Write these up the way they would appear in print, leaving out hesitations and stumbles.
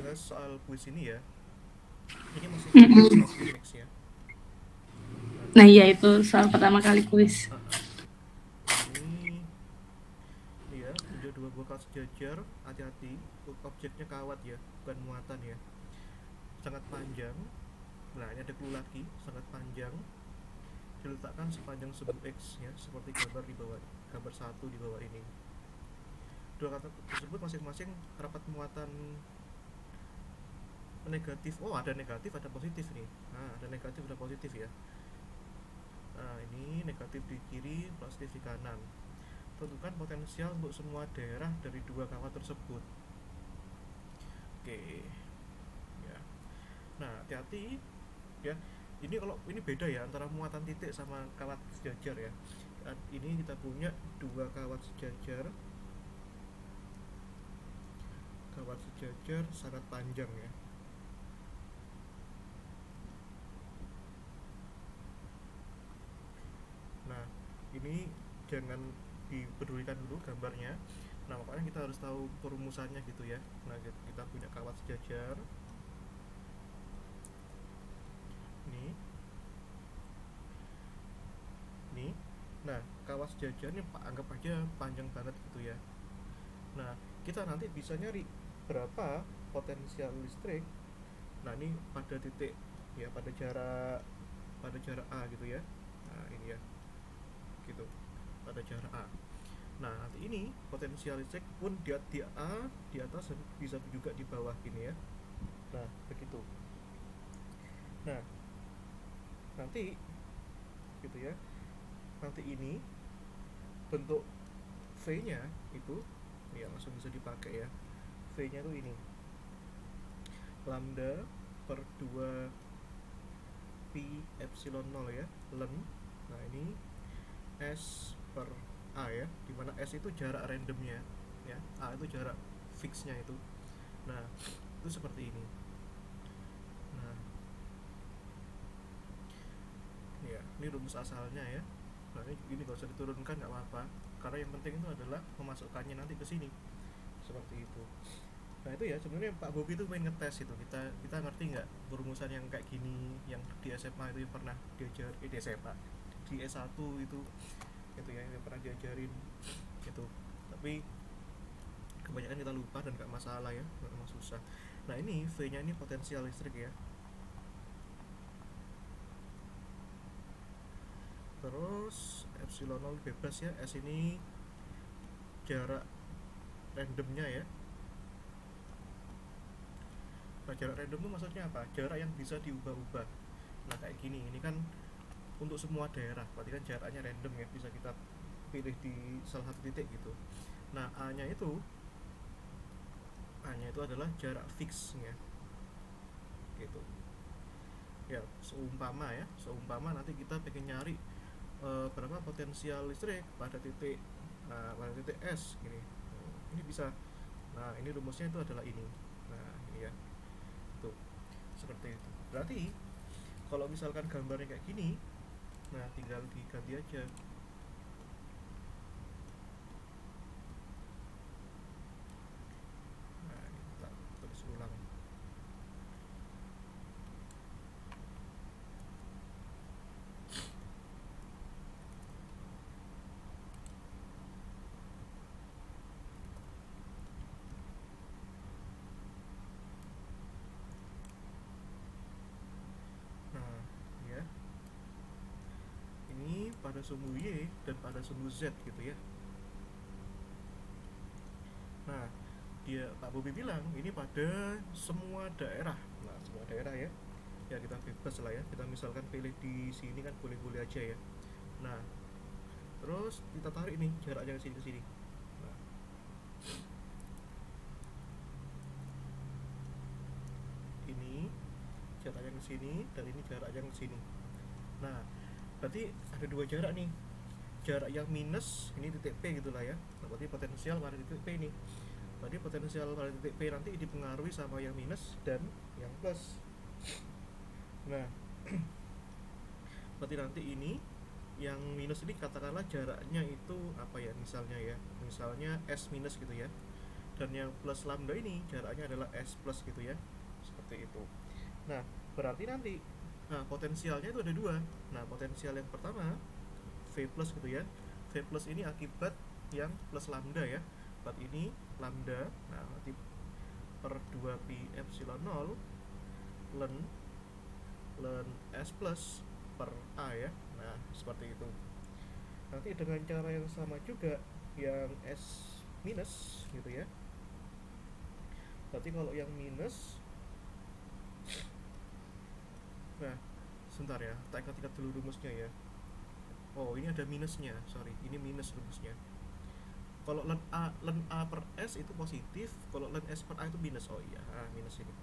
bahas soal kuis ini ya. Ini masih kuis Mm-mm. SD Max ya. Nah, Nah, iya itu soal pertama kali kuis. ini dia tunjuk dua buah kawat sejajar. Hati-hati, objeknya kawat ya, bukan muatan ya. Sangat panjang. Nah, ini ada clue lagi, sangat panjang. Diletakkan sepanjang sumbu X ya, seperti gambar di bawah, gambar satu di bawah ini. Dua kata tersebut masing-masing terdapat muatan negatif. Oh, ada negatif, ada positif nih. Nah, ada negatif, ada positif ya. Nah, ini negatif di kiri, positif di kanan. Tentukan potensial untuk semua daerah dari dua kawat tersebut. Oke, ya. Nah, hati-hati ya. Ini kalau ini beda ya antara muatan titik sama kawat sejajar ya. Ini kita punya dua kawat sejajar. Kawat sejajar sangat panjang ya. Nah, ini jangan dipedulikan dulu gambarnya. Nah, makanya kita harus tahu perumusannya gitu ya. Nah, kita punya kawat sejajar. Nih, nih. Nah, kawat sejajar ini anggap aja panjang banget gitu ya. Nah, kita nanti bisa nyari berapa potensial listrik. Nah, ini pada titik ya, pada jarak A gitu ya. Nah, ini ya, gitu. Pada jarak A. Nah, nanti ini potensial listrik pun di A di atas dan bisa juga di bawah gini ya. Nah, begitu. Nah, nanti gitu ya. Nanti ini bentuk V-nya itu ya langsung bisa dipakai ya. V-nya tuh ini lambda per 2 pi epsilon 0 ya, len. Nah, ini S per A ya, dimana S itu jarak randomnya ya, A itu jarak fixnya itu. Nah, itu seperti ini. Nah, ya ini rumus asalnya ya. Nah, ini gak usah diturunkan, nggak apa-apa, karena yang penting itu adalah memasukkannya nanti ke sini seperti itu. Nah, itu ya sebenarnya Pak Bobi itu main ngetes itu, kita ngerti nggak perumusan yang kayak gini yang di SMA itu yang pernah diajar, di SMA di S1 itu ya yang pernah diajarin gitu. Tapi kebanyakan kita lupa dan nggak masalah ya, nggak memang susah. Nah, ini V nya ini potensial listrik ya. Terus epsilon 0 bebas ya, S ini jarak randomnya ya. Nah, jarak random itu maksudnya apa? Jarak yang bisa diubah-ubah. Nah, kayak gini, ini kan untuk semua daerah, berarti kan jaraknya random ya, bisa kita pilih di salah satu titik gitu. Nah, A nya itu adalah jarak fixnya gitu ya. Seumpama nanti kita pengen nyari berapa potensial listrik pada titik, pada titik S gini. Ini bisa. Nah, ini rumusnya itu adalah ini. Nah, ini ya, tuh seperti itu. Berarti kalau misalkan gambarnya kayak gini, nah tinggal diganti aja. Nah, ini kita tulis ulang. Nah, ya, ini pada sumbu Y dan pada sumbu Z gitu ya. Nah, Pak Bobi bilang ini pada semua daerah. Nah, semua daerah ya. Ya, kita bebas lah ya. Kita misalkan pilih di sini kan boleh-boleh aja ya. Nah, terus kita tarik nih jaraknya ke sini ke sini. Nah, ini jaraknya ke sini dan ini jaraknya ke sini. Nah, berarti ada dua jarak nih. Jarak yang minus ini titik P gitulah ya. Nah, berarti potensial pada titik P ini. Berarti potensial pada titik P nanti dipengaruhi sama yang minus dan yang plus. Nah, berarti nanti ini yang minus ini katakanlah jaraknya itu apa ya, misalnya ya, misalnya S minus gitu ya. dan yang plus lambda ini jaraknya adalah S plus gitu ya, seperti itu. Nah berarti nanti, nah potensialnya itu ada dua. Nah potensial yang pertama V plus gitu ya, V plus ini akibat yang plus lambda ya, berarti ini lambda. Nah nanti per 2 pi epsilon 0 ln S plus per A ya. Nah seperti itu. Nanti dengan cara yang sama juga yang S minus gitu ya, berarti kalau yang minus, nah sebentar ya, tak ingat-ingat dulu rumusnya ya. Oh ini ada minusnya, sorry, ini minus rumusnya. Kalau ln A per S itu positif, kalau ln S per A itu minus. Oh iya, minus ini.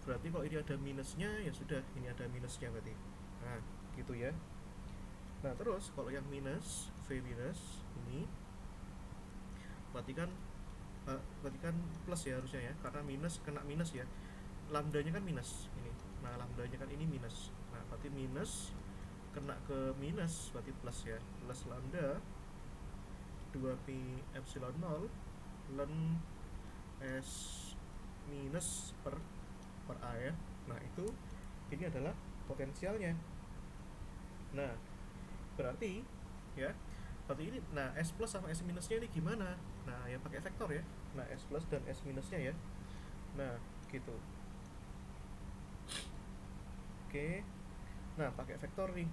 Berarti kalau ini ada minusnya, ya sudah, ini ada minusnya berarti. Nah gitu ya. Nah terus kalau yang minus, V minus ini berarti kan plus ya harusnya ya, karena minus kena minus ya, lambdanya kan minus ini. Nah lambdanya kan ini minus, nah berarti minus kena ke minus berarti plus ya, plus lambda 2 pi epsilon 0 ln S minus per A ya. Nah itu, ini adalah potensialnya. Nah berarti ya, berarti ini, nah S plus sama S minusnya ini gimana? Nah ya pakai vektor ya. Nah S plus dan S minusnya ya. Nah gitu. Oke. Nah pakai vektor nih,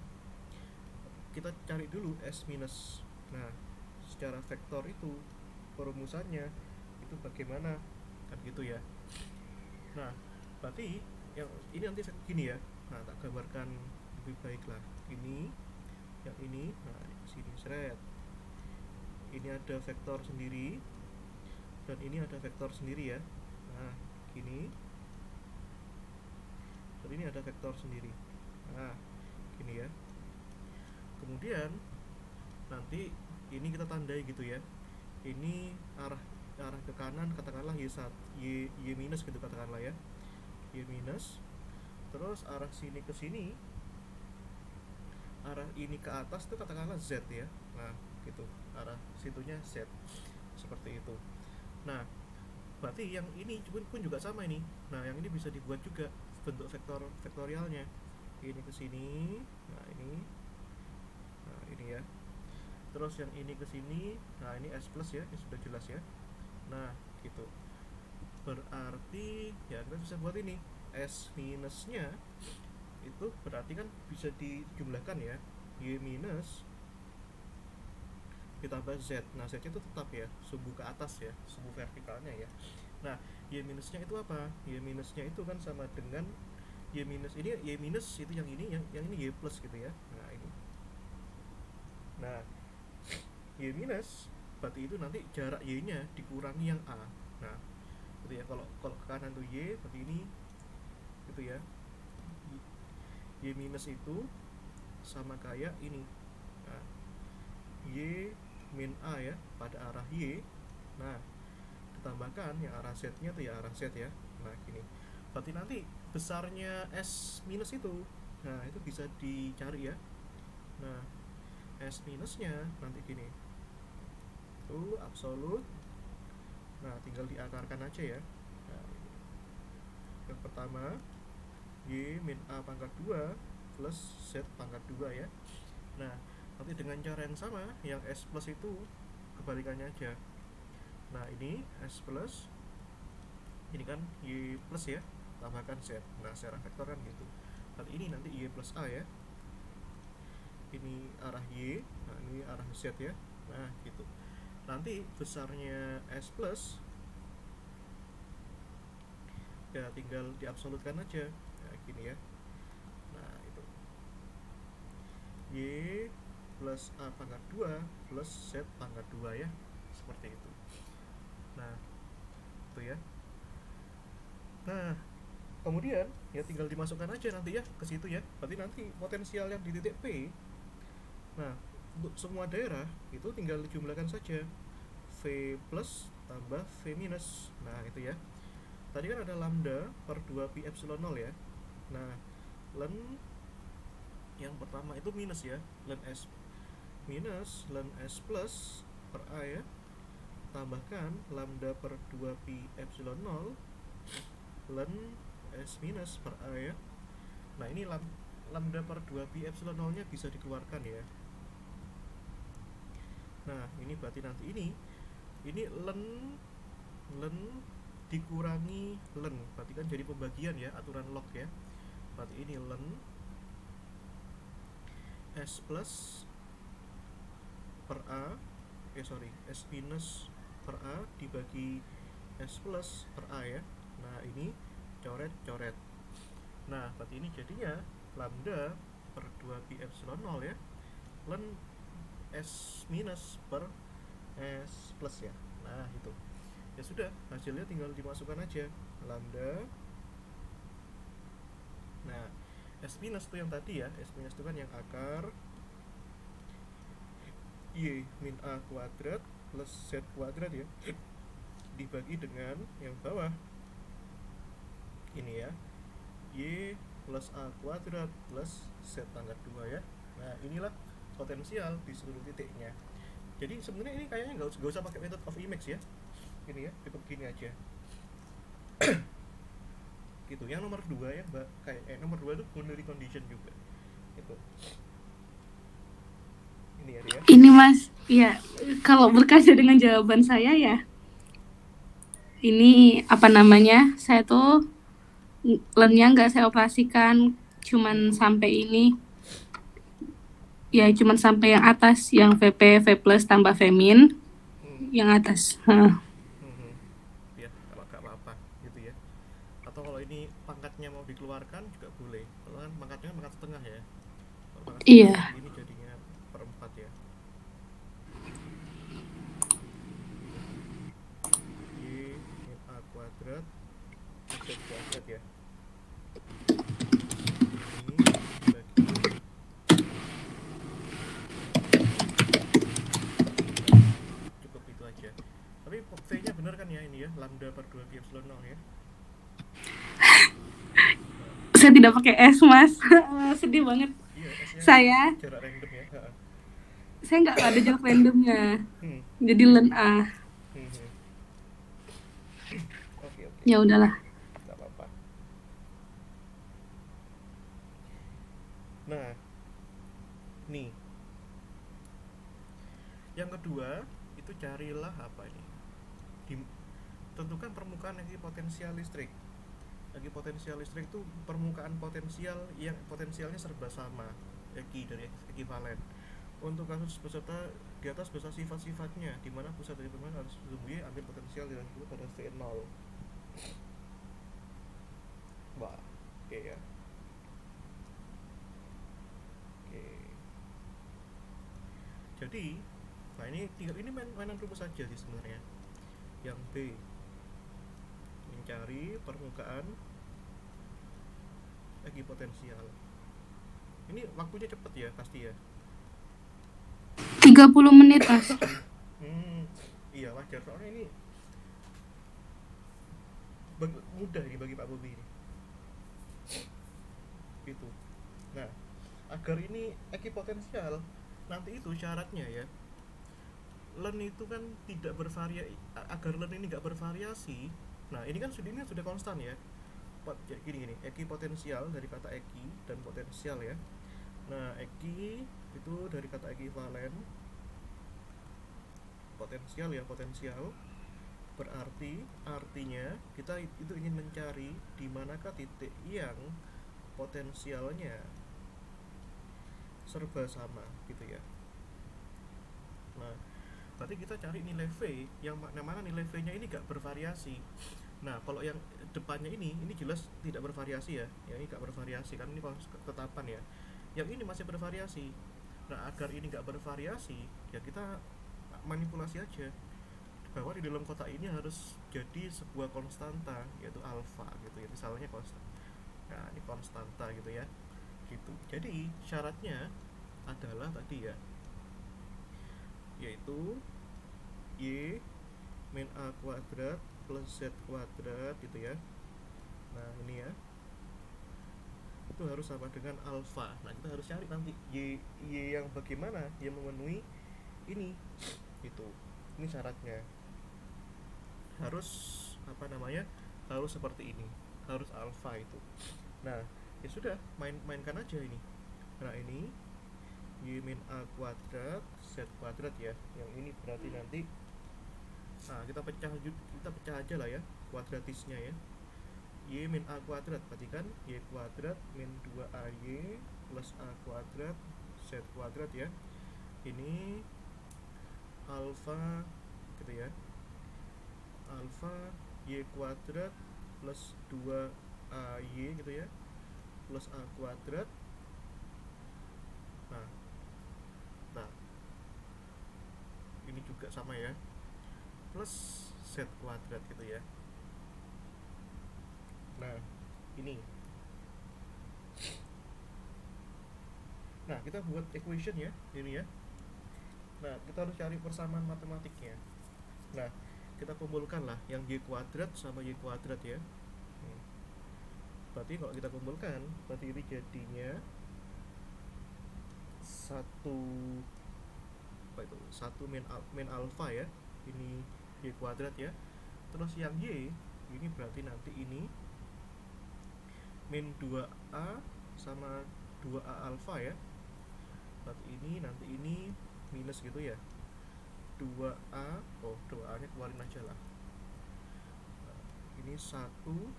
kita cari dulu S minus. Nah secara vektor itu perumusannya itu bagaimana, kan gitu ya. Nah berarti yang ini nanti gini ya. Nah tak gambarkan lebih baik lah. Ini yang ini, nah di sini seret, ini ada vektor sendiri dan ini ada vektor sendiri ya. Nah gini, dan ini ada vektor sendiri. Nah gini ya. Kemudian nanti ini kita tandai gitu ya, ini arah ke kanan katakanlah y minus gitu katakanlah ya, y minus. Terus arah sini ke sini, arah ini ke atas tuh katakanlah Z ya. Nah gitu, arah situnya Z, seperti itu. Nah berarti yang ini pun juga sama ini. Nah yang ini bisa dibuat juga bentuk vektorialnya, ini ke sini, nah ini ya. Terus yang ini ke sini, nah ini S plus ya, ini sudah jelas ya. Nah gitu, berarti ya kita bisa buat ini S minusnya itu berarti kan bisa dijumlahkan ya, Y minus ditambah Z. Nah Z itu tetap ya, sumbu ke atas ya, sumbu vertikalnya ya. Nah Y minusnya itu apa? Y minusnya itu kan sama dengan Y minus, ini Y minus itu yang ini, yang ini Y plus gitu ya. Nah ini, nah Y minus berarti itu nanti jarak Y nya dikurangi yang A. Nah gitu ya, kalau ke kanan tuh Y, berarti ini gitu ya, Y minus itu sama kayak ini. Nah, Y min A ya pada arah Y. Nah ditambahkan yang arah Z nya tuh ya arah Z ya. Nah gini, berarti nanti besarnya S minus itu, nah itu bisa dicari ya. Nah S minusnya nanti gini tuh absolut. Nah tinggal diakarkan aja ya. Nah, yang pertama Y min A pangkat 2 plus Z pangkat 2 ya. Nah nanti dengan cara yang sama, yang S plus itu kebalikannya aja. Nah ini S plus, ini kan Y plus ya, tambahkan Z. Nah secara vektor kan gitu. Berarti ini nanti Y plus A ya, ini arah Y, nah ini arah Z ya. Nah gitu, nanti besarnya S plus ya tinggal diabsolutkan aja. Nah gini ya. Nah itu Y plus A pangkat 2 plus Z pangkat 2 ya, seperti itu. Nah itu ya. Nah kemudian ya tinggal dimasukkan aja nanti ya ke situ ya. Berarti nanti potensial yang di titik P, nah untuk semua daerah itu tinggal dijumlahkan saja, V plus tambah V minus. Nah itu ya, tadi kan ada lambda per 2 pi epsilon 0 ya. Nah ln yang pertama itu minus ya, ln S minus ln S plus per A ya. tambahkan lambda per 2 pi epsilon 0 ln S minus per A ya. Nah ini lambda per 2 pi epsilon 0 nya bisa dikeluarkan ya. Nah ini berarti nanti ini ln dikurangi ln, berarti kan jadi pembagian ya, aturan log ya. Berarti ini ln S plus per A S minus per A dibagi S plus per A ya. Nah ini coret-coret. Nah berarti ini jadinya lambda per 2 pi epsilon 0 ya ln S minus per S plus ya. Nah itu ya sudah, hasilnya tinggal dimasukkan aja lambda. Nah S minus itu yang tadi ya, S minus itu kan yang akar Y min A kuadrat plus Z kuadrat ya, dibagi dengan yang bawah ini ya, Y plus A kuadrat plus Z pangkat 2 ya. Nah inilah potensial di seluruh titiknya. Jadi sebenarnya ini kayaknya nggak usah pakai method of image ya, ini ya, cukup gini aja. Gitu. Yang nomor 2 ya, kayak nomor 2 itu boundary condition juga. Itu. Ini ya dia. Ini Mas, ya kalau berkaca dengan jawaban saya ya, ini apa namanya? Saya tuh LEN-nya nggak saya operasikan, cuman sampai ini. Ya cuman sampai yang atas, yang VP, V plus tambah V min, yang atas. Ya, kalau nggak apa-apa gitu ya. Atau kalau ini pangkatnya mau dikeluarkan juga boleh. Kalau kan pangkatnya pangkat setengah ya. Kalau pangkat Iya. setengah, ini jadinya per 4 ya. Y min A kuadrat Z kuadrat ya. Ini dibagi cukup itu aja. Tapi V-nya bener kan ya ini ya, lambda per 2 pi epsilon 0 ya. Saya tidak pakai S Mas. Sedih banget. Iya, Saya jarak random ya. Saya nggak ada jarak randomnya. Jadi LEN A. Oke. Ya udahlah. Nggak apa-apa. Nah, nih. Yang kedua, itu carilah apa ini? Tentukan permukaan ekipotensial listrik. Ekipotensial listrik itu permukaan potensial yang potensialnya serba sama, eki dari ekivalen. Untuk kasus beserta di atas beserta sifat-sifatnya, di mana pusat dari permukaan harus sesungguhnya ambil potensial dengan pada V0. Wah, oke ya. Oke. Jadi, nah ini mainan rumus saja sih sebenarnya. Yang B, mencari permukaan ekipotensial. Ini waktunya cepet ya pasti ya. 30 menit Mas. Iya wajar, soalnya ini mudah ini bagi Pak Bobi ini. Gitu. Nah, agar ini ekipotensial, nanti itu syaratnya ya, LEN itu kan tidak bervariasi. Agar LEN ini nggak bervariasi, nah ini kan sudah konstan ya. Jadi gini, ekipotensial dari kata eki dan potensial ya. Nah, eki itu dari kata ekivalen, potensial ya, potensial berarti artinya kita itu ingin mencari di manakah titik yang potensialnya serba sama gitu ya. Nah, berarti kita cari nilai V yang mana nilai V-nya ini gak bervariasi. Nah, kalau yang depannya ini jelas tidak bervariasi ya. Ini gak bervariasi kan, ini ketetapan ya. Yang ini masih bervariasi. Nah, agar ini gak bervariasi, ya kita manipulasi aja bahwa di dalam kotak ini harus jadi sebuah konstanta, yaitu alfa gitu ya, misalnya konstan. Nah, ini konstanta gitu ya. Gitu. Jadi syaratnya adalah tadi ya, yaitu Y min A kuadrat plus Z kuadrat gitu ya. Nah ini ya, itu harus sama dengan alfa. Nah kita harus cari nanti Y yang bagaimana yang memenuhi ini gitu. Ini syaratnya harus apa namanya, harus seperti ini, harus alfa itu. Nah ya sudah, mainkan aja ini. Nah ini y min a kuadrat z kuadrat ya, yang ini berarti nanti, nah kita pecah aja lah ya kuadratisnya ya. Y min a kuadrat berarti kan y kuadrat min 2ay plus a kuadrat z kuadrat ya. Ini alfa gitu ya, alfa y kuadrat plus 2ay gitu ya, plus a kuadrat. Nah, nah ini juga sama ya, plus z kuadrat gitu ya. Nah ini, nah kita buat equation ya ini ya. Nah kita harus cari persamaan matematiknya. Nah kita kumpulkan lah yang y kuadrat sama y kuadrat ya. Berarti kalau kita kumpulkan, berarti ini jadinya satu apa itu, satu min alfa ya, ini y kuadrat ya. Terus yang y ini berarti nanti ini min 2a sama 2a alfa ya. Berarti ini nanti ini minus gitu ya, 2a, oh 2a nya keluarin aja lah. Ini satu,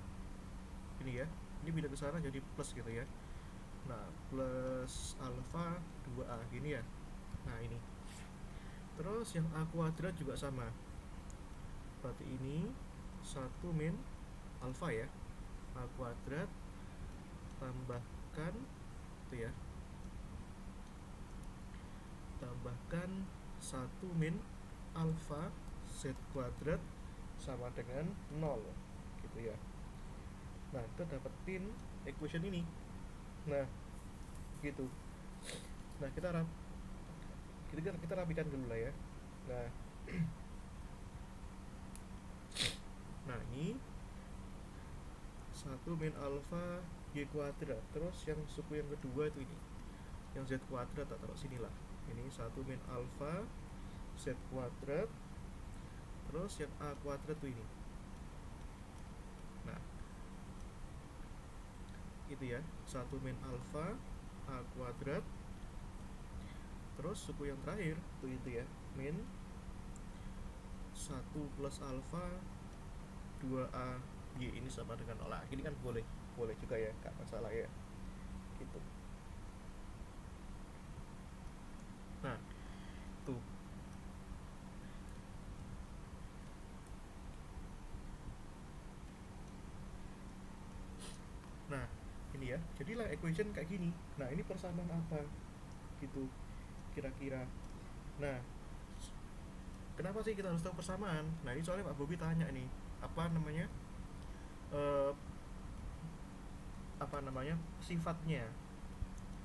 ini ya, ini pindah ke sana jadi plus gitu ya. Nah plus alfa 2a gini ya. Nah ini, terus yang a kuadrat juga sama, berarti ini 1 min alfa ya, a kuadrat tambahkan itu ya, tambahkan 1 min alfa z kuadrat sama dengan 0 gitu ya. Nah kita dapetin equation ini. Nah gitu. Nah kita rapikan dulu lah ya. Nah nah ini 1 min alfa y kuadrat, terus yang suku yang kedua itu ini, yang z kuadrat tak taruh sini lah. Ini 1 min alfa z kuadrat, terus yang a kuadrat tuh ini. Nah itu ya, 1 min alfa a kuadrat, terus suku yang terakhir tuh itu ya, min 1 plus alfa 2a y ini sama dengan 0. Nah, ini kan boleh juga ya, gak masalah ya gitu. Nah tuh, nah ini ya, jadilah equation kayak gini. Nah ini persamaan apa gitu kira-kira. Nah kenapa sih kita harus tahu persamaan? Nah ini soalnya Pak Bobi tanya nih, apa namanya, apa namanya, sifatnya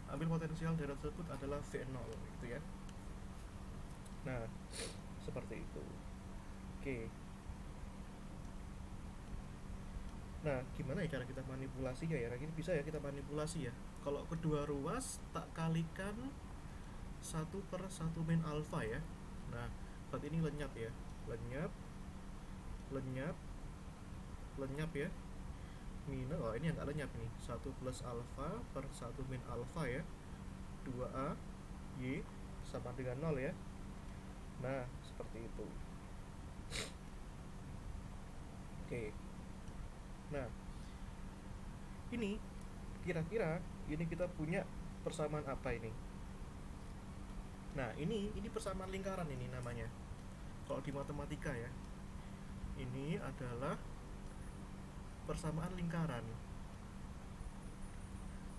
ambil potensial daerah tersebut adalah V0 gitu ya. Nah seperti itu. Oke, nah gimana ya cara kita manipulasinya ya? Nah, ini bisa ya kita manipulasi ya. Kalau kedua ruas tak kalikan 1 per 1 min alfa ya. Nah berarti ini lenyap ya, lenyap ya, minus, oh ini yang nggak lenyap nih, 1 plus alfa per 1 min alfa ya, 2a y sama dengan 0 ya. Nah seperti itu. Oke, nah ini kira-kira ini kita punya persamaan apa ini? Nah ini persamaan lingkaran ini namanya kalau di matematika ya. Ini adalah persamaan lingkaran.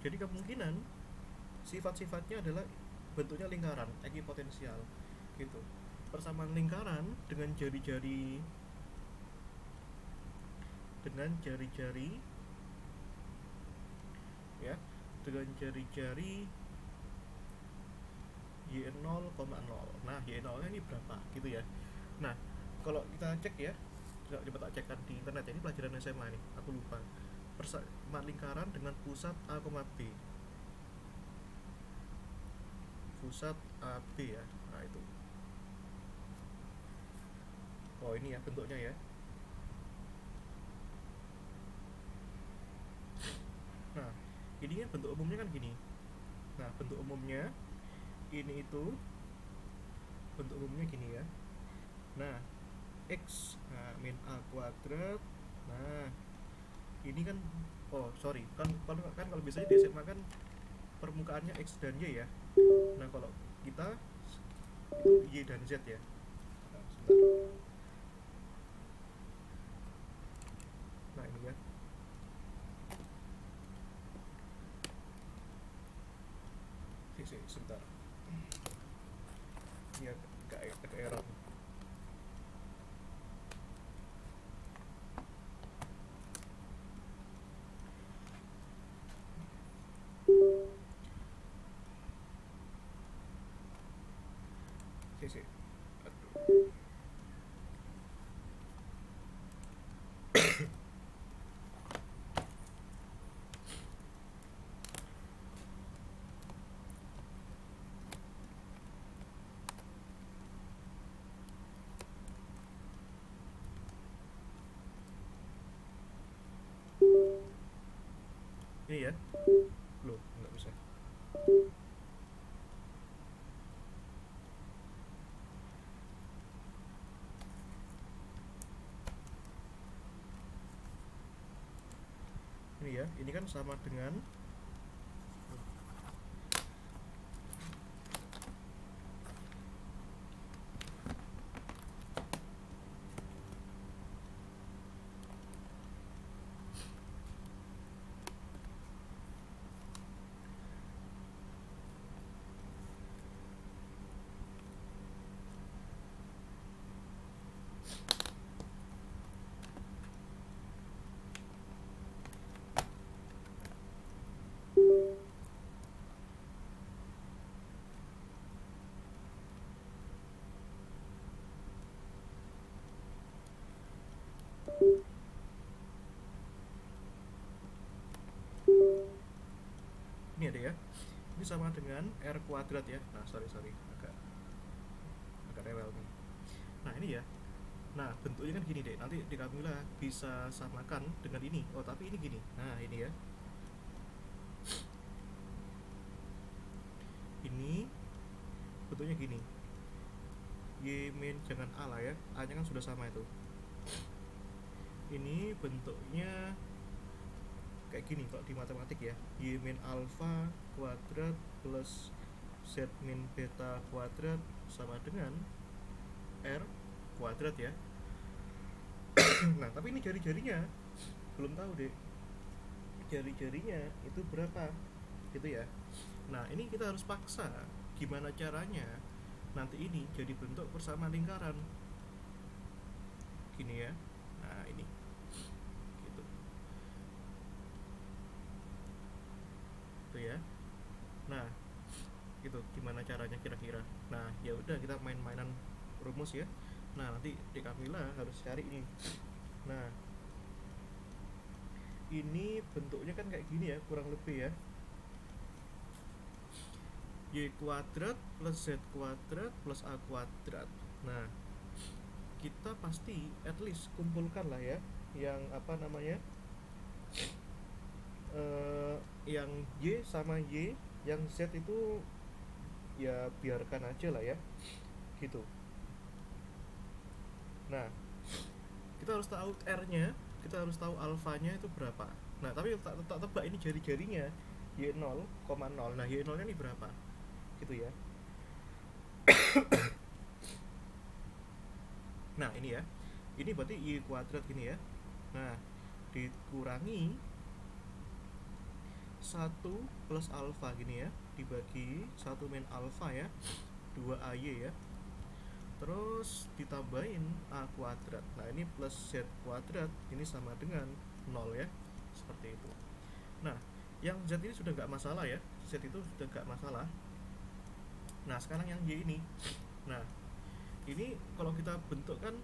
Jadi kemungkinan sifat-sifatnya adalah bentuknya lingkaran, ekipotensial gitu. Persamaan lingkaran dengan jari-jari ya, dengan jari-jari y0, 0. Nah y0 nya ini berapa gitu ya. Nah kalau kita cek ya, coba tak cekkan di internet ya, ini pelajaran SMA nih, aku lupa. Persamaan lingkaran dengan pusat A, B, pusat AB ya. Nah itu, oh ini ya bentuknya ya. biasanya bentuk umumnya kan gini. Nah, bentuk umumnya ini itu bentuk umumnya gini ya. Nah, x, nah, min a kuadrat. Nah, ini kan, oh sorry, kalau biasanya di SMA kan permukaannya x dan y ya. Nah, kalau kita itu y dan z ya. Nah, sebentar. Nah, ini ya. Sebentar. Ini agak error. Aduh. Ini ya. Loh, nggak bisa. Ini ya, ini kan sama dengan ini ada ya. Ini sama dengan r kuadrat ya. Nah, sorry agak rewel nih. Nah, ini ya. Nah, bentuknya kan gini deh. Nanti di Kamila bisa samakan dengan ini. Oh, tapi ini gini. Nah, ini ya. Ini bentuknya gini. Y min, jangan A lah ya. A nya kan sudah sama itu. Ini bentuknya kayak gini kalau di matematik ya. Y min alpha kuadrat plus z min beta kuadrat sama dengan r kuadrat ya. Nah, tapi ini jari-jarinya belum tahu deh. Jari-jarinya itu berapa gitu ya. Nah, ini kita harus paksa gimana caranya nanti ini jadi bentuk persamaan lingkaran gini ya. Nah, ini gitu itu ya. Nah, itu gimana caranya kira-kira. Nah, ya udah, kita main-mainan rumus ya. Nah, nanti di Kamila harus cari ini. Nah, ini bentuknya kan kayak gini ya, kurang lebih ya. Y kuadrat plus z kuadrat plus a kuadrat. Nah, kita pasti at least kumpulkan lah ya yang apa namanya, yang y sama y, yang z itu ya biarkan aja lah ya gitu. Nah, kita harus tahu r-nya, kita harus tahu alfanya itu berapa. Nah, tapi tak tebak ini jari-jarinya y 0,0. Nah, y 0 nya ini berapa gitu ya. Nah, ini ya, ini berarti y kuadrat gini ya. Nah, dikurangi 1 plus alfa gini ya, dibagi 1 min alfa ya, 2ay ya, terus ditambahin a kuadrat. Nah, ini plus z kuadrat, ini sama dengan 0 ya, seperti itu. Nah, yang z ini sudah nggak masalah ya, z itu sudah nggak masalah. Nah, sekarang yang y ini. Nah, ini kalau kita bentukkan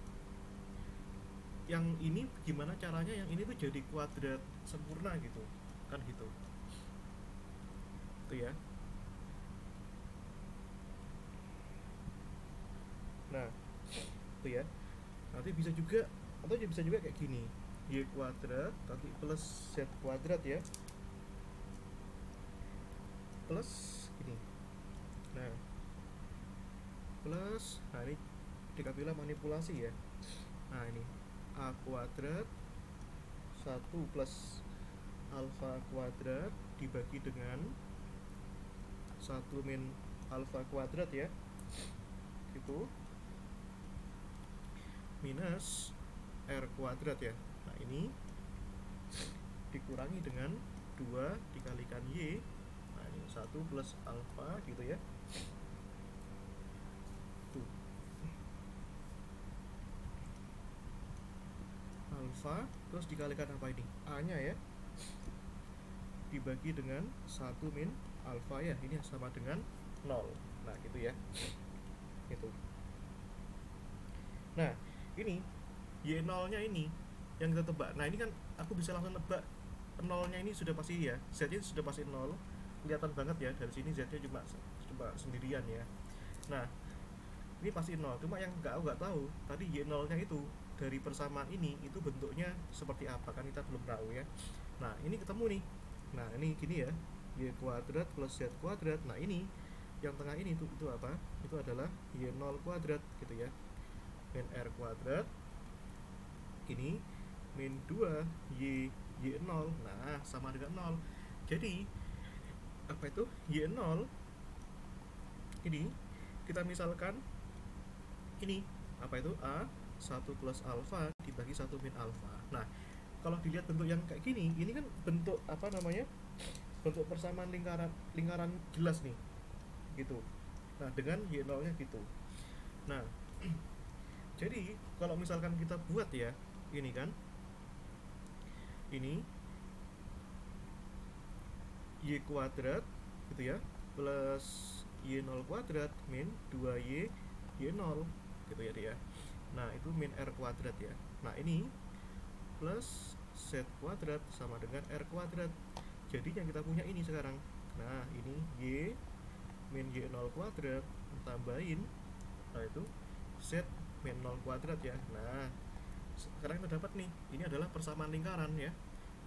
yang ini gimana caranya yang ini tuh jadi kuadrat sempurna gitu kan, gitu itu ya. Nah, itu ya. Nanti bisa juga, atau bisa juga kayak gini, y kuadrat nanti plus z kuadrat ya. plus ini. Nah, plus, nah ini dikapila manipulasi ya. Nah ini A kuadrat 1 plus alfa kuadrat dibagi dengan 1 min alfa kuadrat ya, itu minus R kuadrat ya. Nah ini dikurangi dengan 2 dikalikan Y. Nah ini 1 plus alfa gitu ya. Tuh. Alfa terus dikalikan apa ini? A nya ya, dibagi dengan 1 min alfa ya, ini sama dengan 0. Nah gitu ya, gitu. Nah ini Y0 nya ini yang kita tebak. Nah ini kan aku bisa langsung tebak 0 nya ini sudah pasti ya, Z nya sudah pasti 0, kelihatan banget ya dari sini Z nya cuma sendirian ya. Nah ini pasti 0, cuma yang nggak tahu tadi Y0 nya itu dari persamaan ini itu bentuknya seperti apa, kan kita belum tahu ya. Nah ini ketemu nih, nah ini gini ya, Y kuadrat plus Z kuadrat. Nah ini yang tengah ini itu apa? Itu adalah Y0 kuadrat gitu ya, min R kuadrat ini min 2 Y0. Nah sama dengan 0. Jadi apa itu Y0 ini kita misalkan ini apa itu A 1 plus alfa dibagi 1 min alfa. Nah kalau dilihat bentuk yang kayak gini, ini kan bentuk apa namanya, bentuk persamaan lingkaran jelas nih gitu. Nah dengan Y0 nya gitu. Nah jadi kalau misalkan kita buat ya, ini kan ini Y kuadrat gitu ya, plus Y0 kuadrat min 2Y Y0 gitu ya dia. Nah itu min R kuadrat ya. Nah ini plus Z kuadrat sama dengan R kuadrat. Jadi yang kita punya ini sekarang, nah ini Y min Y0 kuadrat tambahin, nah itu Z min 0 kuadrat ya. Nah sekarang kita dapat nih, ini adalah persamaan lingkaran ya,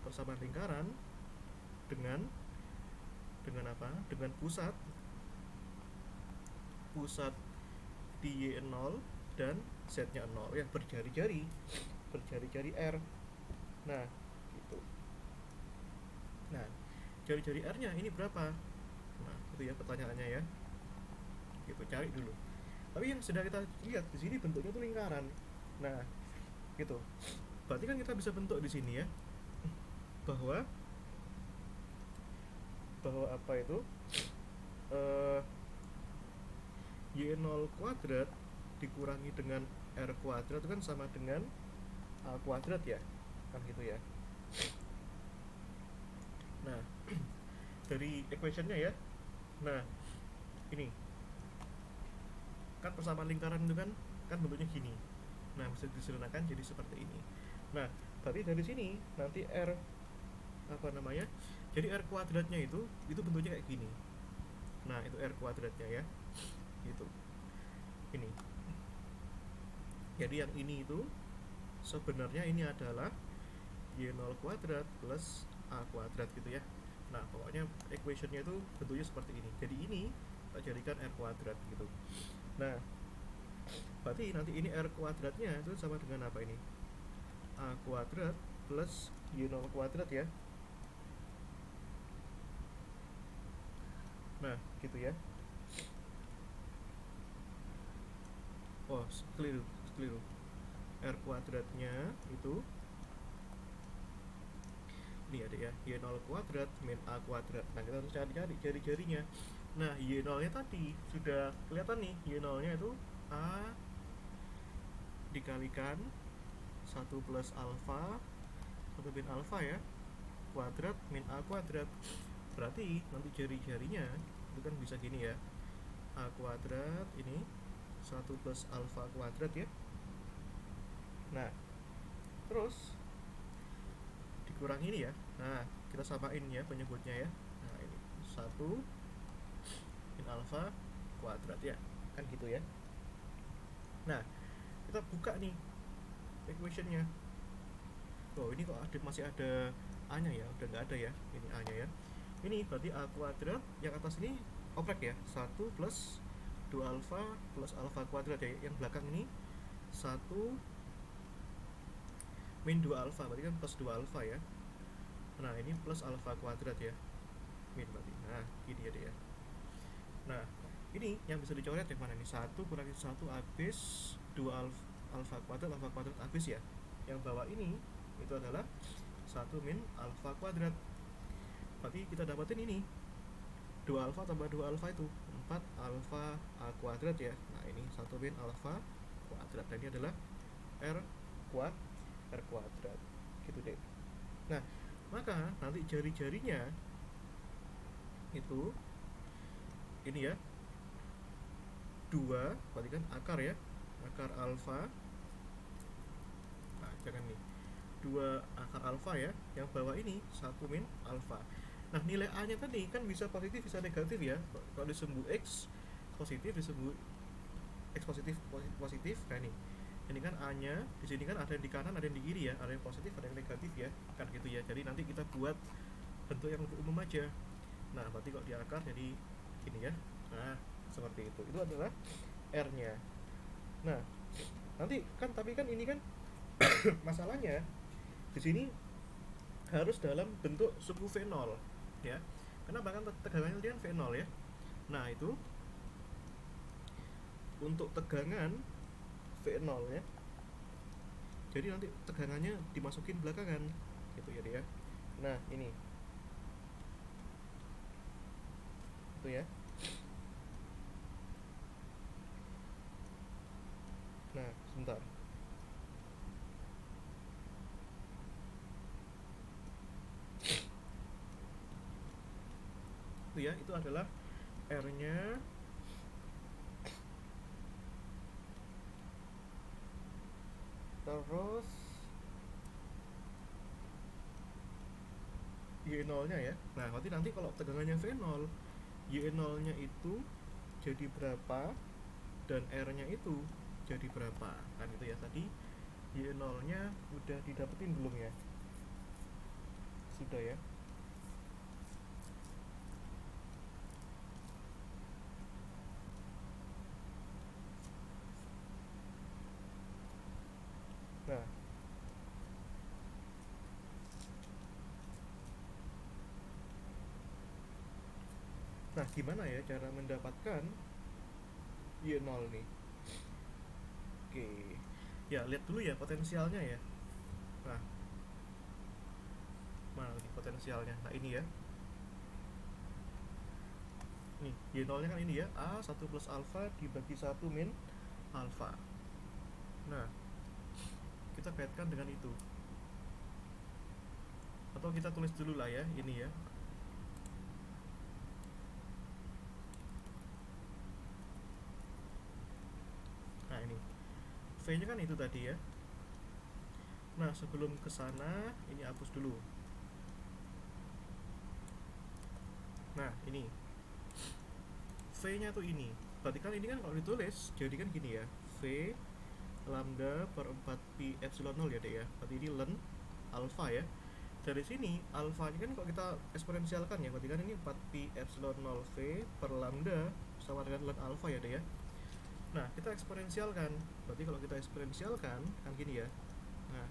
persamaan lingkaran dengan apa? Dengan pusat di Y0 dan Z nya 0 ya, berjari-jari R. Nah gitu. Nah jari-jari R nya ini berapa? Nah itu ya pertanyaannya ya, gitu, cari dulu. Tapi yang sudah kita lihat di sini bentuknya tuh lingkaran. Nah gitu, berarti kan kita bisa bentuk di sini ya, bahwa apa itu Y0 kuadrat dikurangi dengan R kuadrat itu kan sama dengan A kuadrat ya, kan gitu ya. Nah dari equationnya ya, nah ini kan persamaan lingkaran itu kan bentuknya gini. Nah bisa disederhanakan jadi seperti ini. Nah berarti dari sini nanti R apa namanya, jadi R kuadratnya itu bentuknya kayak gini. Nah itu R kuadratnya ya, gitu. Ini jadi yang ini itu sebenarnya ini adalah Y0 kuadrat plus A kuadrat gitu ya. Nah pokoknya equationnya itu bentuknya seperti ini. Jadi ini kita jadikan R kuadrat gitu. Nah berarti nanti ini R kuadratnya itu sama dengan apa ini, A kuadrat plus Y0 kuadrat ya. Nah gitu ya. Oh keliru. R kuadratnya itu ini ada ya, Y0 kuadrat min A kuadrat. Nah kita harus cari jari-jarinya. Nah Y0 nya tadi sudah kelihatan nih, Y0 nya itu A dikalikan 1 plus alfa 1 min alfa ya, kuadrat min A kuadrat. Berarti nanti jari-jarinya itu kan bisa gini ya, A kuadrat ini 1 plus alfa kuadrat ya. Nah terus dikurangi ini ya, nah kita samain ya penyebutnya ya. Nah ini 1 min alfa kuadrat ya, kan gitu ya. Nah kita buka nih equationnya. Oh ini kok masih ada A nya ya, udah nggak ada ya ini A nya ya. ini berarti A kuadrat yang atas ini oprek ya, 1 plus 2 alfa plus alfa kuadrat ya, yang belakang ini 1 min 2 alfa, berarti kan plus 2 alfa ya. Nah ini plus alfa kuadrat ya, min berarti. Nah ini dia ya. Nah ini yang bisa dicoret yang mana nih? 1 kurangi 1 habis 2 alfa kuadrat habis ya. Yang bawah ini itu adalah 1 min alfa kuadrat. Berarti kita dapatin ini 2 alfa tambah 2 alfa itu 4 alfa A kuadrat ya. Nah ini 1 min alfa kuadrat, dan ini adalah R kuadrat gitu deh. Nah maka nanti jari-jarinya itu ini ya, 2 berarti kan akar ya, akar alfa. Nah jangan nih 2 akar alfa ya, yang bawah ini 1 min alfa. Nah nilai A nya tadi kan bisa positif bisa negatif ya. Kalau disebut X positif, disebut X positif. Nah ini kan A nya di sini kan ada yang di kanan ada yang di kiri ya, ada yang positif ada yang negatif ya, kan gitu ya. Jadi nanti kita buat bentuk yang lebih umum aja. Nah berarti kalau di akar jadi ini ya. Nah seperti itu adalah R nya. Nah nanti kan tapi kan ini kan masalahnya di sini harus dalam bentuk suku V0 ya. Kenapa? Kan tegangannya dia V0 ya. Nah itu untuk tegangan V0 ya, jadi nanti tegangannya dimasukin belakangan gitu ya dia. Nah ini itu ya. Nah sebentar, itu ya, itu adalah R nya. Terus Y0 nya ya. Nah berarti nanti kalau tegangannya V0, Y0 nya itu jadi berapa dan R nya itu jadi berapa, kan itu ya. Tadi Y0 nya udah didapetin belum ya? Sudah ya. Nah Nah, gimana ya cara mendapatkan Y0 nih? Oke. Ya, lihat dulu ya potensialnya ya. Nah, mana nih potensialnya? Nah, ini ya. Nih, Y0 nya kan ini ya, A 1 plus alfa dibagi 1 min alfa. Nah, kita kaitkan dengan itu. Atau kita tulis dulu lah ya, ini ya. Nah, ini V nya kan itu tadi ya. Nah sebelum ke sana ini hapus dulu. Nah ini V nya tuh ini, berarti kan ini kan kalau ditulis jadi kan gini ya, V lambda per 4pi epsilon 0 ya deh ya. Berarti ini ln alfa ya. Dari sini alfa ini kan kalau kita eksponensialkan ya, berarti kan ini 4pi epsilon 0 V per lambda sama dengan ln alfa ya deh ya. Nah kita eksponensialkan, berarti kalau kita eksponensialkan kan gini ya. Nah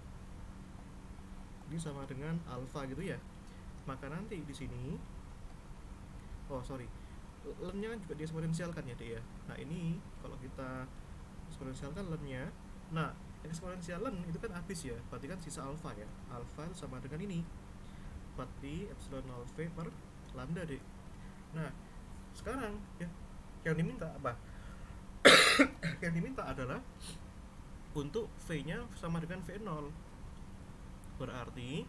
ini sama dengan alfa gitu ya. Maka nanti di sini, oh sorry, ln-nya kan juga dieksponensialkan ya deh ya. Nah ini kalau kita eksponensialkan ln-nya, nah eksponensial ln itu kan habis ya, berarti kan sisa alfa ya. Alfa sama dengan ini 4pi epsilon 0 V per lambda deh. Nah sekarang ya yang diminta apa? Yang diminta adalah untuk V-nya sama dengan V0. Berarti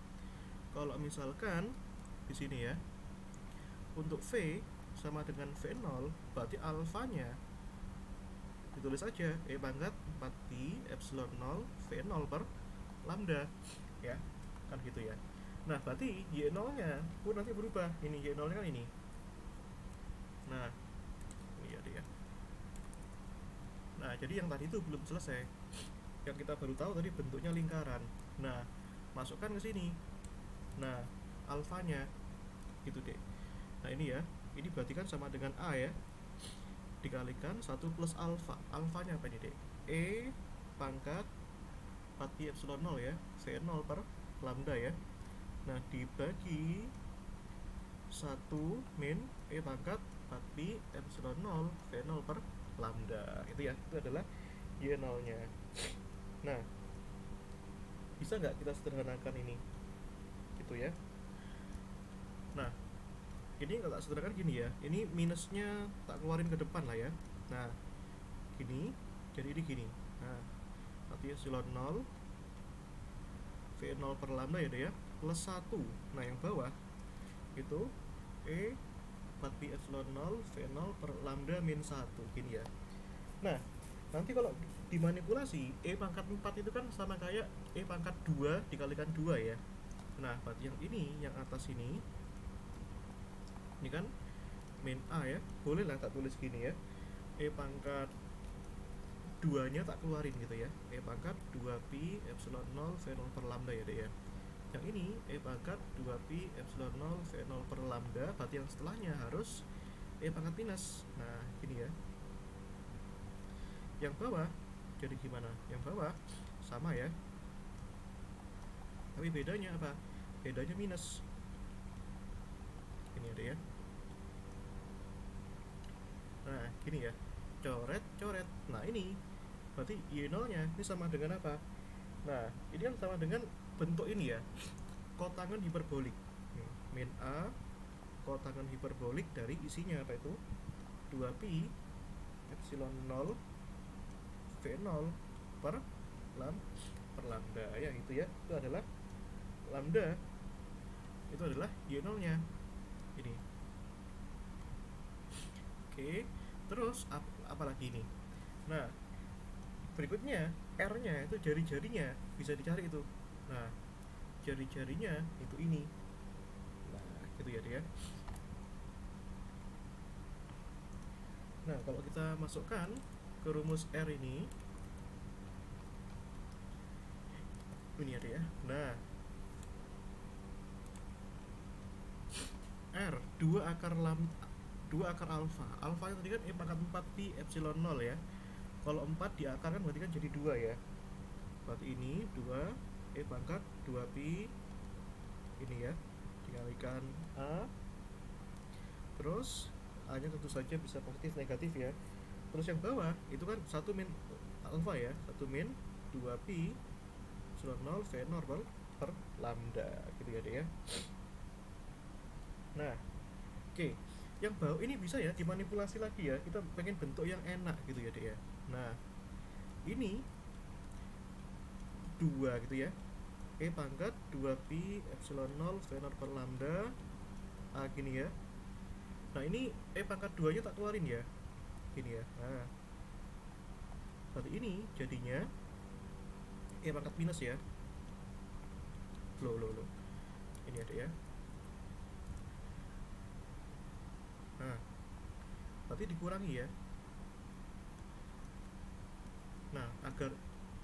kalau misalkan di sini ya, untuk V sama dengan V0, berarti alfanya ditulis aja E pangkat 4pi epsilon 0 V0 per lambda ya, kan gitu ya. Nah berarti Y0 nya pun nanti berubah. Ini Y0 nya kan ini. Nah ini ya dia. Nah jadi yang tadi itu belum selesai, yang kita baru tahu tadi bentuknya lingkaran. Nah masukkan ke sini. Nah alfanya gitu deh. Nah ini ya, ini berarti kan sama dengan A ya, dikalikan 1 plus alfa. Alfanya apa ini dek? E pangkat 4pi epsilon 0 ya, V0 per lambda ya. Nah dibagi 1 min E pangkat 4pi epsilon 0 V0 per lambda. Itu ya, itu adalah Y0 nya. Nah bisa nggak kita sederhanakan ini gitu ya. Nah ini kalau tak sederhanakan gini ya, ini minusnya tak keluarin ke depan lah ya. Nah gini, jadi ini gini. Nah nanti epsilon 0 V0 per lambda ya deh ya, plus 1. Nah yang bawah itu E 4pi epsilon 0 V0 per lambda min 1 gini ya. Nah nanti kalau dimanipulasi E pangkat 4 itu kan sama kayak E pangkat 2 dikalikan 2 ya. Nah berarti yang ini, yang atas ini kan min A ya, boleh lah tak tulis gini ya, E pangkat 2 nya tak keluarin gitu ya, E pangkat 2pi epsilon 0 V0 per lambda ya deh ya. Yang ini E pangkat 2pi epsilon 0 V0 per lambda, berarti yang setelahnya harus E pangkat minus. Nah gini ya. Yang bawah jadi gimana? Yang bawah sama ya, tapi bedanya apa? Bedanya minus. Ini ada ya. Nah gini ya, coret coret. Nah ini berarti Y0 nya ini sama dengan apa? Nah ini kan sama dengan bentuk ini ya, kotangan hiperbolik. Min A kotangan hiperbolik dari isinya apa itu? 2pi epsilon 0 V0 per lambda ya, itu ya, itu adalah lambda, itu adalah Y0 nya ini. Oke, terus apa lagi ini? Nah berikutnya R nya itu jari-jarinya, bisa dicari itu. Nah jari-jarinya itu ini. Nah gitu ya dia. Nah kalau kita masukkan ke rumus R ini ada ya. Nah R 2 akar alfa. Alfa itu tadi kan E pangkat 4pi epsilon 0 ya. Kalau 4 diakarkan berarti kan jadi 2 ya. Berarti ini 2 E pangkat 2pi ini ya, dikalikan A. Terus A nya tentu saja bisa positif negatif ya. Terus yang bawah itu kan 1 min alfa ya, 1 min 2pi epsilon 0 V0 per lambda gitu ya deh ya. Nah oke, yang bawah ini bisa ya dimanipulasi lagi ya, kita pengen bentuk yang enak gitu ya deh ya. Nah ini 2 gitu ya, E pangkat 2pi epsilon 0 V0 per lambda A gini ya. Nah ini E pangkat 2 nya tak keluarin ya, gini ya. Nah berarti ini jadinya E pangkat minus ya. Loh ini ada ya. Nah berarti dikurangi ya. Nah agar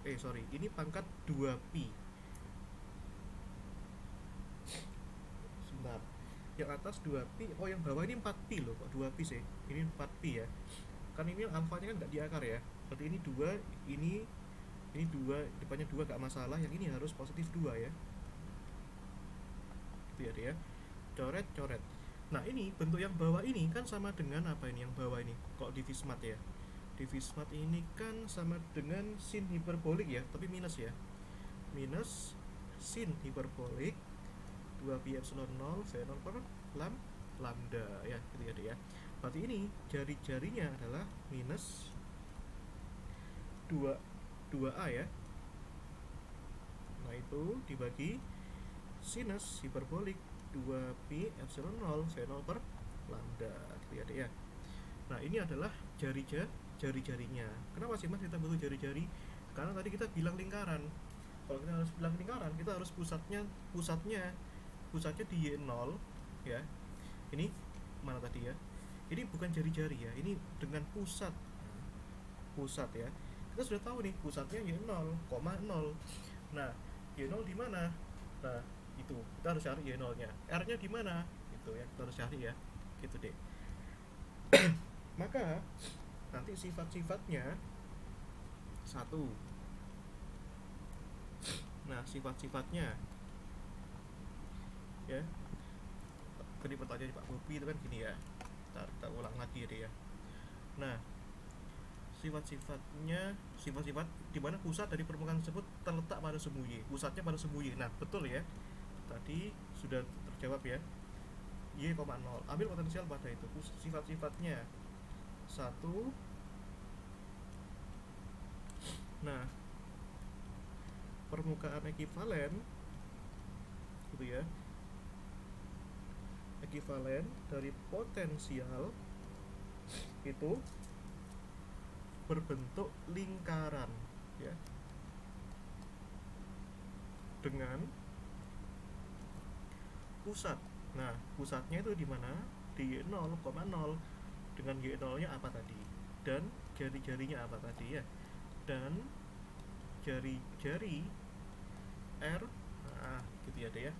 ini pangkat 2pi. Sebentar, yang atas 2pi, oh yang bawah ini 4pi loh, kok 2pi sih? Ini 4pi ya, kan ini yang alfanya kan nggak diakar ya, berarti ini 2, ini 2, depannya 2 gak masalah, yang ini harus positif 2 ya, gitu ya dia. Coret coret. Nah ini bentuk yang bawah ini kan sama dengan apa ini, yang bawah ini kok di Fismat ya, di Fismat ini kan sama dengan sin hiperbolik ya, tapi minus ya, minus sin hiperbolik 2pi epsilon 0 V0 per lambda ya, gitu ya dia. Berarti ini jari-jarinya adalah minus 2A ya. Nah itu dibagi sinus hiperbolik 2pi epsilon 0 V0 per lambda, gitu ya dia. Nah ini adalah jari-jarinya. Kenapa sih mas kita butuh jari-jari? Karena tadi kita bilang lingkaran. Kalau kita harus bilang lingkaran, kita harus pusatnya di Y0 ya. Ini mana tadi ya? Ini bukan jari-jari ya, ini dengan pusat ya. Kita sudah tahu nih pusatnya Y0, 0. Nah Y0 di mana? Nah itu kita harus cari Y0 nya. R nya di mana? Itu ya kita harus cari ya. gitu deh. Maka nanti sifat-sifatnya satu. Nah, sifat-sifatnya ya, tadi pertanyaan Pak Bobi itu kan gini ya, kita ulang lagi deh ya. Nah, sifat-sifat di mana pusat dari permukaan tersebut terletak pada semu Y, pusatnya pada semu Y. Nah, betul ya, tadi sudah terjawab ya, Y, 0. Ambil potensial pada itu. Sifat-sifatnya satu. Nah, permukaan ekivalen gitu ya, ekivalen dari potensial itu berbentuk lingkaran ya, dengan pusat. Nah, pusatnya itu di mana? Di 0,0. Dengan Y0 nya apa tadi? Dan jari-jarinya apa tadi ya? Dan jari-jari R, nah gitu ya deh ya,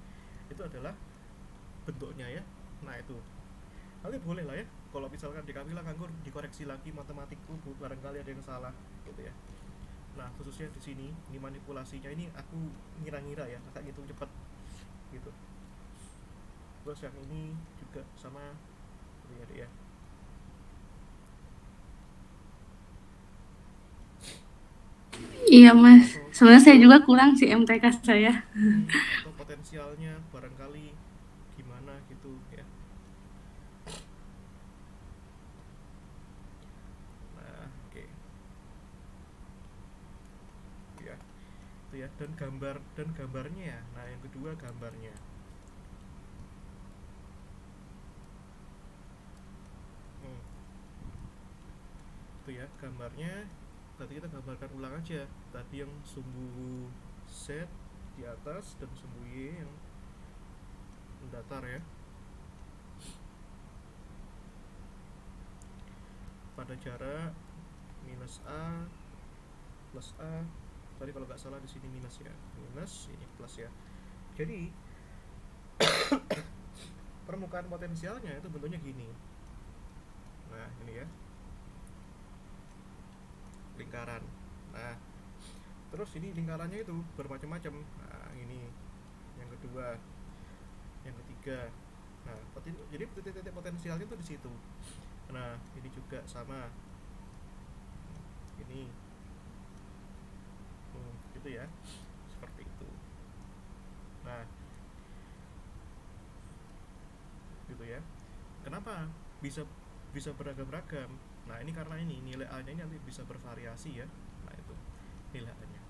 itu adalah bentuknya ya. Nah itu nanti boleh lah ya, kalau misalkan di Kamila nganggur dikoreksi lagi matematikku, barangkali ada yang salah gitu ya. Nah khususnya di sini, ini manipulasinya ini aku ngira-ngira ya, agak ngitung cepet gitu. Terus yang ini juga sama gitu ya deh ya. Iya mas, sebenarnya saya juga kurang sih MTK saya. Atau potensialnya barangkali gimana gitu ya. Nah oke ya, itu ya. Dan gambarnya ya. Nah yang kedua gambarnya. Itu ya gambarnya. Tadi kita gambarkan ulang aja. Tadi yang sumbu Z di atas dan sumbu Y yang mendatar ya. Pada jarak minus A plus A. Tadi kalau nggak salah di sini minus ya, minus ini plus ya. Jadi permukaan potensialnya itu bentuknya gini. Nah ini ya, lingkaran. Nah terus ini lingkarannya itu bermacam-macam. Nah ini yang kedua, yang ketiga. Nah jadi titik-titik potensialnya itu di situ. Nah ini juga sama, ini gitu ya, seperti itu. Nah gitu ya. Kenapa bisa beragam-ragam? Nah ini karena ini nilai A nya ini nanti bisa bervariasi ya. Nah itu nilai A nya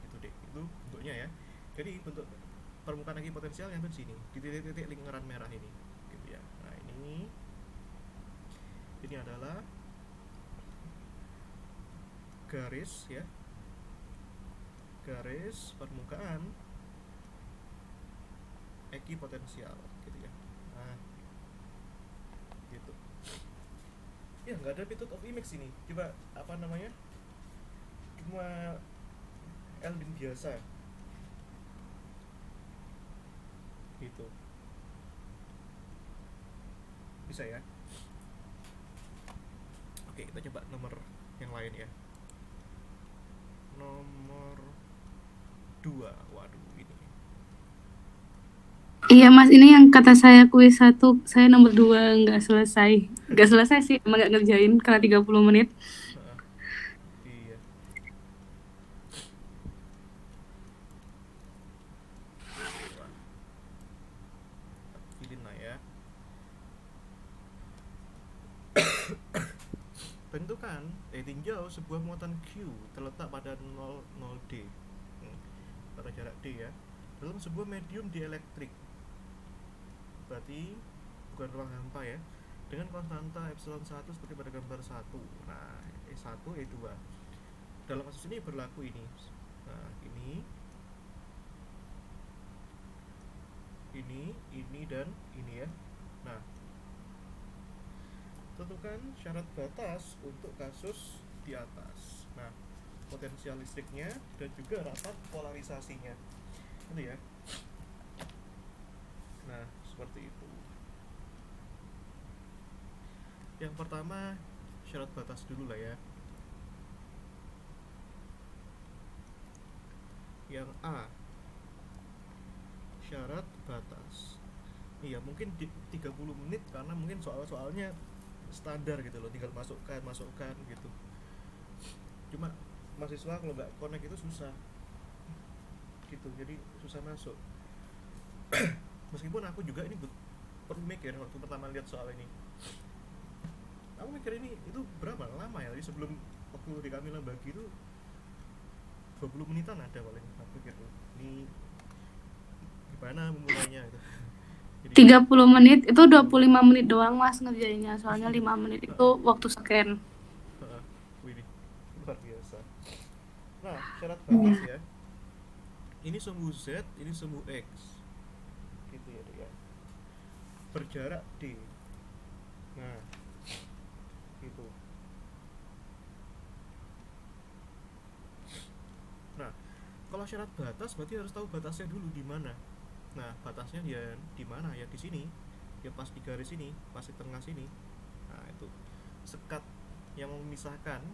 gitu deh, itu bentuknya ya. Jadi bentuk permukaan lagi potensialnya itu di sini, di titik-titik lingkaran merah ini gitu ya. Nah ini adalah garis ya, garis permukaan ekipotensial gitu ya. Nah gitu ya, nggak ada method of image ini. Coba apa namanya, cuma Elvin biasa gitu, bisa ya. Oke kita coba nomor yang lain ya, nomor 2. Waduh ini Iya mas, ini yang kata saya kuis 1, saya nomor 2 nggak selesai. Nggak selesai sih, emang nggak ngerjain karena 30 menit. iya. Wah, kecilin lah ya. Tentukan tinjau sebuah muatan Q terletak pada 0D pada jarak D ya, dalam sebuah medium dielektrik, berarti bukan ruang hampa ya, dengan konstanta epsilon 1 seperti pada gambar 1. Nah E1 E2 dalam kasus ini berlaku ini. Nah ini dan ini ya. Nah tentukan syarat batas untuk kasus di atas. Nah potensial listriknya dan juga rapat polarisasinya itu ya. Nah seperti itu. Yang pertama syarat batas dulu lah ya. Yang A, syarat batas. Iya, mungkin di 30 menit karena mungkin soal-soalnya standar gitu loh, tinggal masukkan gitu. Cuma mahasiswa kalau nggak connect itu susah gitu, jadi susah masuk. Meskipun aku juga ini perlu mikir waktu pertama lihat soal ini. Aku mikir ini itu berapa lama ya? Jadi sebelum waktu di Kamila bagi itu 20 menitan ada paling. Aku pikir ini gimana memulainya gitu. Jadi 30 menit itu 25 menit doang mas ngerjainnya, soalnya 5 menit itu waktu scan. Wih, luar biasa. Nah, syarat batas ya. Ini sumbu Z, ini sumbu X. Gitu ya, dia. Berjarak D. Nah, gitu. Nah, kalau syarat batas berarti harus tahu batasnya dulu di mana. Nah, batasnya dia di mana ya? Di sini. Ya pas di garis ini, pas di tengah sini. Nah, itu sekat yang memisahkan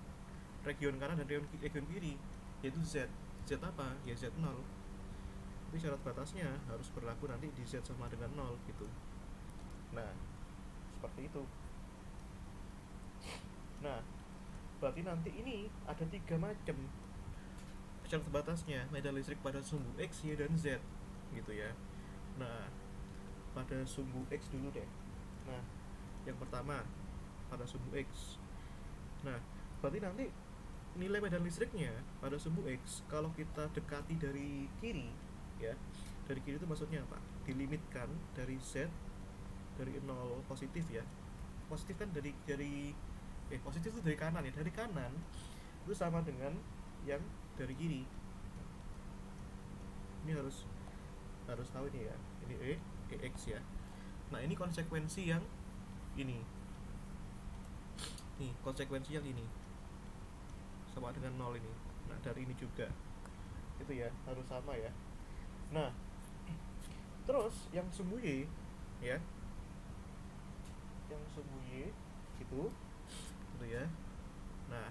region kanan dan region kiri, yaitu Z. Z apa? Ya Z0. Tapi syarat batasnya harus berlaku nanti di Z sama dengan 0 gitu. Nah, seperti itu. Nah, berarti nanti ini ada 3 macam syarat batasnya medan listrik pada sumbu X, Y, dan Z gitu ya. Nah, pada sumbu X dulu deh. Nah, yang pertama pada sumbu X. Nah, berarti nanti nilai medan listriknya pada sumbu X kalau kita dekati dari kiri ya. Dari kiri itu maksudnya apa? Dilimitkan dari Z dari 0 positif ya. Positif kan dari positif itu dari kanan ya. Dari kanan itu sama dengan yang dari kiri. Ini harus tahu ini ya. Ini EX ya. Nah, ini konsekuensi yang ini. Nih, konsekuensi yang ini sama dengan 0 ini. Nah, dari ini juga. Itu ya, harus sama ya. Nah, terus yang sumbu Y ya. Yang sumbu Y gitu ya. Nah,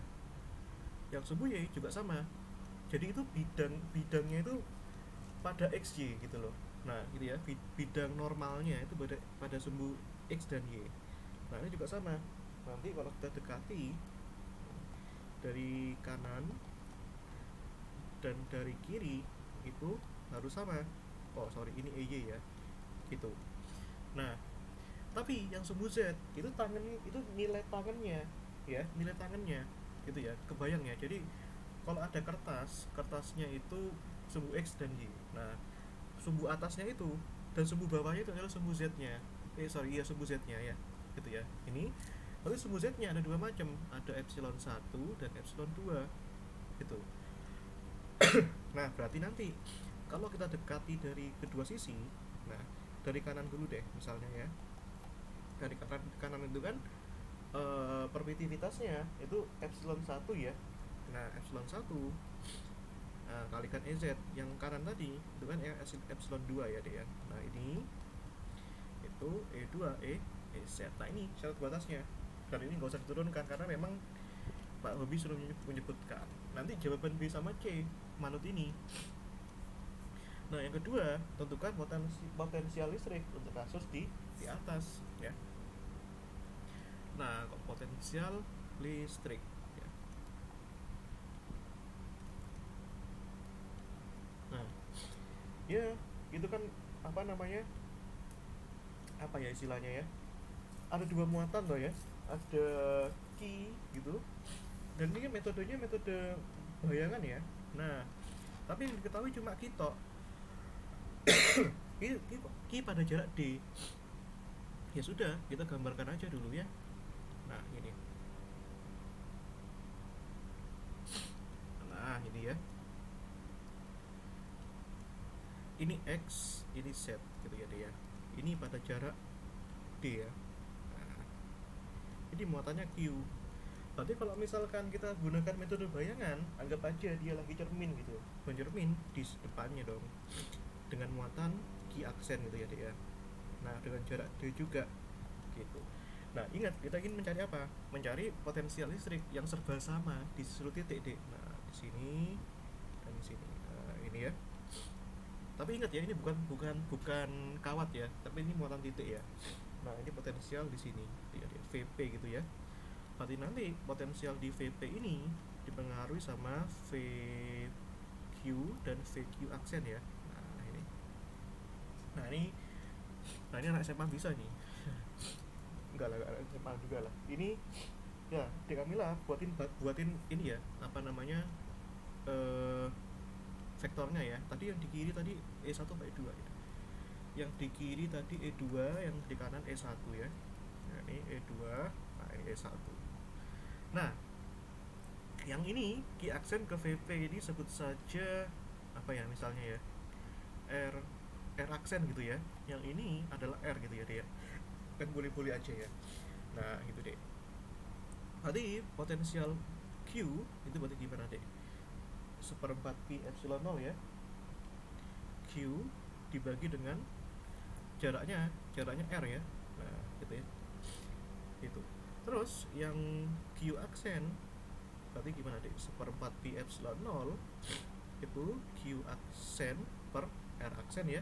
yang sumbu Y juga sama. Jadi itu bidangnya itu pada XY gitu loh. Nah, gitu ya. Bidang normalnya itu pada sumbu X dan Y. Nah, ini juga sama. Nanti kalau kita dekati dari kanan dan dari kiri itu harus sama. Oh, sorry, ini EY ya. Gitu. Nah, tapi yang sumbu Z itu itu nilai tangannya ya, nilai tangannya gitu ya. Kebayang ya. Jadi kalau ada kertasnya itu sumbu X dan Y. Nah, sumbu atasnya itu dan sumbu bawahnya itu adalah sumbu Z-nya. Sumbu Z-nya ya. Gitu ya. Ini berarti sumbu Z-nya ada 2 macam, ada epsilon 1 dan epsilon 2 gitu. Nah, berarti nanti kalau kita dekati dari kedua sisi, nah dari kanan dulu deh misalnya ya. Dari kanan itu kan permitivitasnya itu epsilon 1 ya. Nah, epsilon 1 kalikan EZ yang kanan tadi itu kan epsilon 2 ya deh ya. Nah, ini itu E2 EZ. Nah, ini syarat batasnya. Dan ini nggak usah diturunkan karena memang Pak Hobi sudah menyebutkan. Nanti jawaban B sama C manut ini. Nah, yang kedua, tentukan potensial listrik untuk kasus di atas ya. Nah, potensial listrik ya. Nah, ya itu kan apa namanya? Apa ya istilahnya ya? Ada 2 muatan loh ya. Ada Ki gitu. Dan ini metodenya metode bayangan ya. Nah, tapi yang diketahui cuma kita Ki pada jarak D. Ya sudah, kita gambarkan aja dulu ya. Nah, ini. Nah, ini ya. Ini X, ini Z gitu ya dia. Ini pada jarak D ya. Nah, ini muatannya Q. Berarti kalau misalkan kita gunakan metode bayangan, anggap aja dia lagi cermin gitu. Mencermin di depannya dong. Dengan muatan Q aksen gitu ya dia. Nah, dengan jarak D juga gitu. Nah, ingat, kita ingin mencari apa? Mencari potensial listrik yang serba sama di seluruh titik D. Nah, di sini dan di sini. Nah, ini ya. Tapi ingat ya, ini bukan bukan bukan kawat ya, tapi ini muatan titik ya. Nah, ini potensial di sini, ya, VP gitu ya. Berarti nanti potensial di VP ini dipengaruhi sama VQ dan VQ aksen ya. Nah, ini. Nah, ini anak SMA bisa nih. Enggak lah, enggak SMA juga lah. Ini ya, Dek Kamila buatin ini ya, apa namanya? eh vektornya ya. Tadi yang di kiri tadi E1 apa E2 ya? Yang di kiri tadi E2, yang di kanan E1 ya. Nah, ini E2, nah ini E1. Nah, yang ini key aksen ke VP ini sebut saja apa ya, misalnya ya R R aksen gitu ya. Yang ini adalah R gitu ya dia. Kan boleh-boleh aja ya. Nah, gitu deh. Berarti potensial Q itu berarti gimana deh? Seperempat pi epsilon 0 ya. Q dibagi dengan jaraknya R ya. Nah, gitu ya. Itu. Terus yang Q aksen berarti gimana deh? Seperempat pi epsilon 0 itu Q aksen per R aksen ya.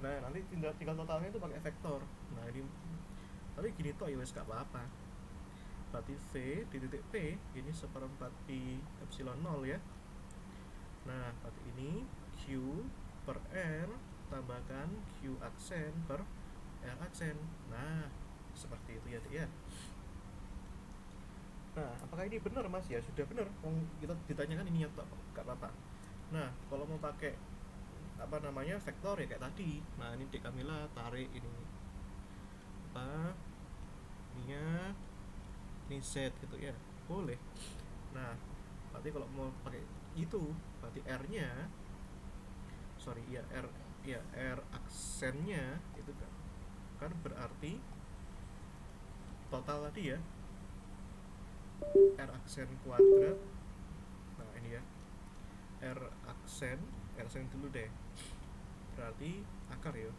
Nah, nanti tinggal totalnya itu pakai vektor. Nah, ini tapi gini toh ya wes gak apa-apa. Berarti V di titik P ini seperempat pi epsilon 0 ya. Nah, berarti ini Q per R tambahkan Q aksen per R aksen. Nah, seperti itu ya, ya. Nah, apakah ini benar Mas? Ya sudah benar. Kita ditanyakan ini ya, gak apa-apa. Nah, kalau mau pakai apa namanya vektor ya kayak tadi. Nah, ini Dek Kamila tarik ini apa ini Z gitu ya, boleh. Nah, berarti kalau mau pakai itu berarti R nya R aksennya itu kan berarti total tadi ya R aksen kuadrat. Nah, ini ya R aksen dulu deh, berarti akar ya.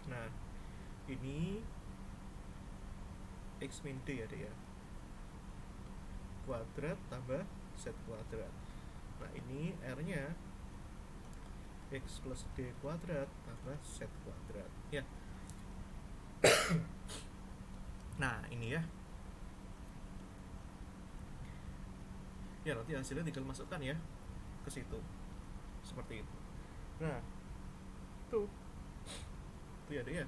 Nah, ini X min D ya deh ya, kuadrat tambah Z kuadrat. Nah, ini R nya X plus D kuadrat tambah Z kuadrat ya. Nah, ini ya. Ya, nanti hasilnya tinggal masukkan ya ke situ. Seperti itu. Nah, tuh ya deh ya.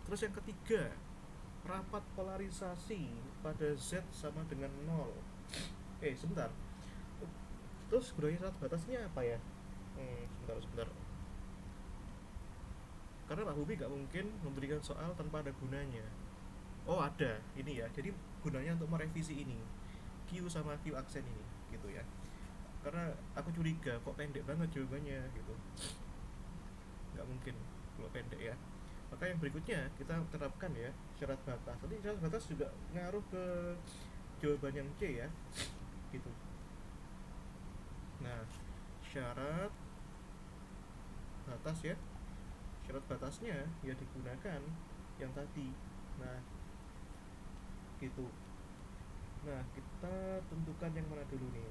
Terus yang ketiga, rapat polarisasi pada Z sama dengan 0. Sebentar. Terus gunanya syarat batasnya apa ya? Sebentar. Karena Pak Bubi gak mungkin memberikan soal tanpa ada gunanya. Oh, ada. Ini ya. Jadi gunanya untuk merevisi ini. Q sama Q aksen ini gitu ya. Karena aku curiga kok pendek banget jawabannya gitu. Gak mungkin kalau pendek ya. Maka yang berikutnya kita terapkan ya syarat batas. Nanti syarat batas juga ngaruh ke jawaban yang C ya, gitu. Nah, syarat batas ya, syarat batasnya ya digunakan yang tadi. Nah, gitu. Nah, kita tentukan yang mana dulu nih?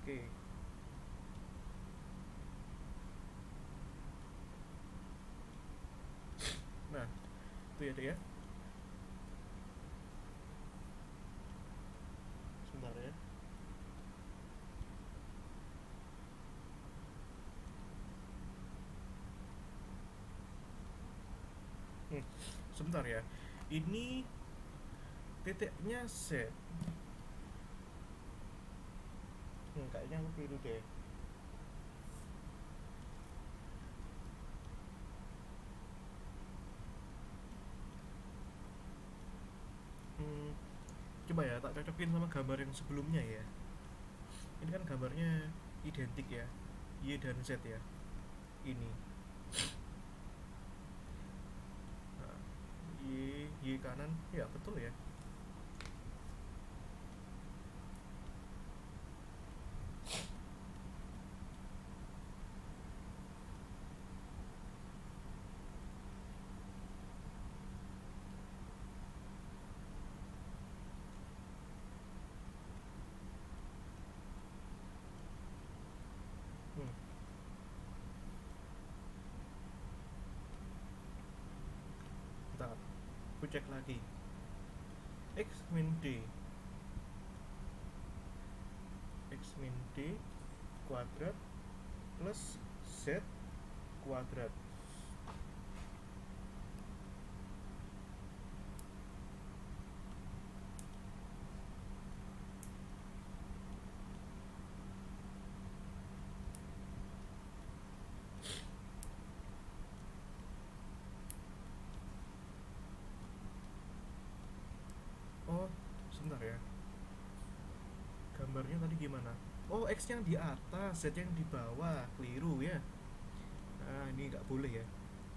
Oke. Nah, itu ya deh ya. Sebentar ya. Sebentar ya. Ini titiknya Z. Kayaknya aku keliru deh. Coba ya tak cocokin sama gambar yang sebelumnya ya. Ini kan gambarnya identik ya, Y dan Z ya. Ini nah, Y kanan ya, betul ya. Aku cek lagi. X min D kuadrat plus Z kuadrat. Oh, sebentar ya. Gambarnya tadi gimana? Oh, X yang di atas, Z yang di bawah. Keliru ya. Nah, ini nggak boleh ya.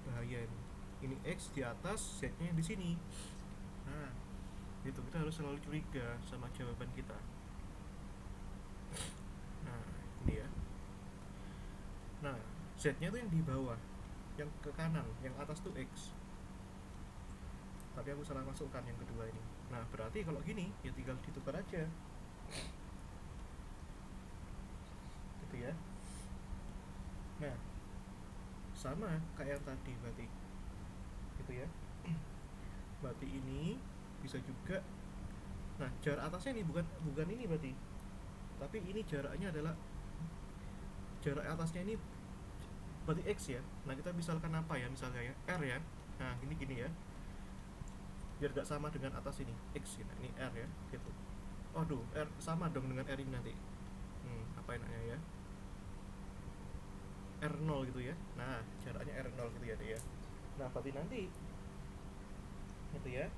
Bahaya ini. Ini X di atas, Z-nya di sini. Nah, itu kita harus selalu curiga sama jawaban kita. Nah, ini ya. Nah, Z-nya tuh yang di bawah, yang ke kanan, yang atas tuh X. Tapi aku salah masukkan yang kedua ini. Nah, berarti kalau gini ya tinggal ditukar aja. Gitu ya. Nah, sama kayak yang tadi berarti. Gitu ya. Berarti ini bisa juga. Nah, jarak atasnya ini bukan ini berarti. Tapi ini jaraknya adalah jarak atasnya ini berarti X ya. Nah, kita misalkan apa ya? Misalnya ya R ya. Nah, gini ya. Biar gak sama dengan atas ini X gitu. Ini R ya gitu. Aduh, R sama dong dengan R ini nanti. Apa enaknya ya? R0 gitu ya. Nah, jaraknya R0 gitu ya dia. Nah, berarti nanti gitu ya.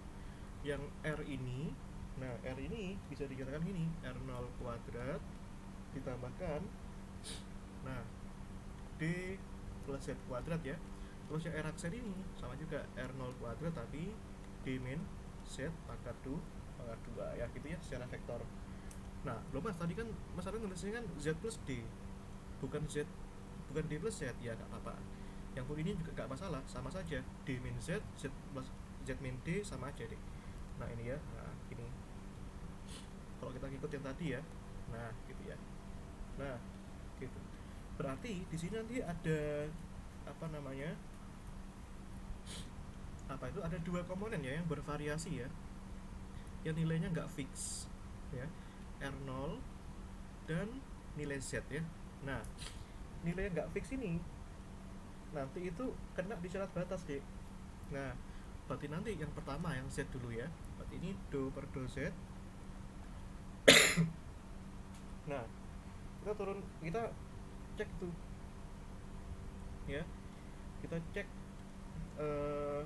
Yang R ini, nah R ini bisa dikatakan gini, R0 kuadrat ditambahkan nah D plus Z kuadrat ya. Terus yang R aksen ini sama juga R0 kuadrat tapi D min Z pangkat 2 ya gitu ya secara vektor. Nah, loh Mas, tadi kan Mas Arun nulisnya kan Z plus D, bukan D plus Z, ya gak apa-apa. Yang pun ini juga gak masalah, sama saja. D min Z, Z plus Z min D sama aja deh. Nah, ini ya. Nah, ini. Kalau kita ngikut yang tadi ya. Nah, gitu ya. Nah, gitu. Berarti di sini nanti ada apa namanya? Apa itu? Ada dua komponen ya yang bervariasi ya. Yang nilainya nggak fix ya. R0 dan nilai Z ya. Nah, nilai yang nggak fix ini nanti itu kena di syarat batas deh. Nah, berarti nanti yang pertama yang Z dulu ya. Berarti ini do per do Z. Nah, kita cek tuh ya, kita cek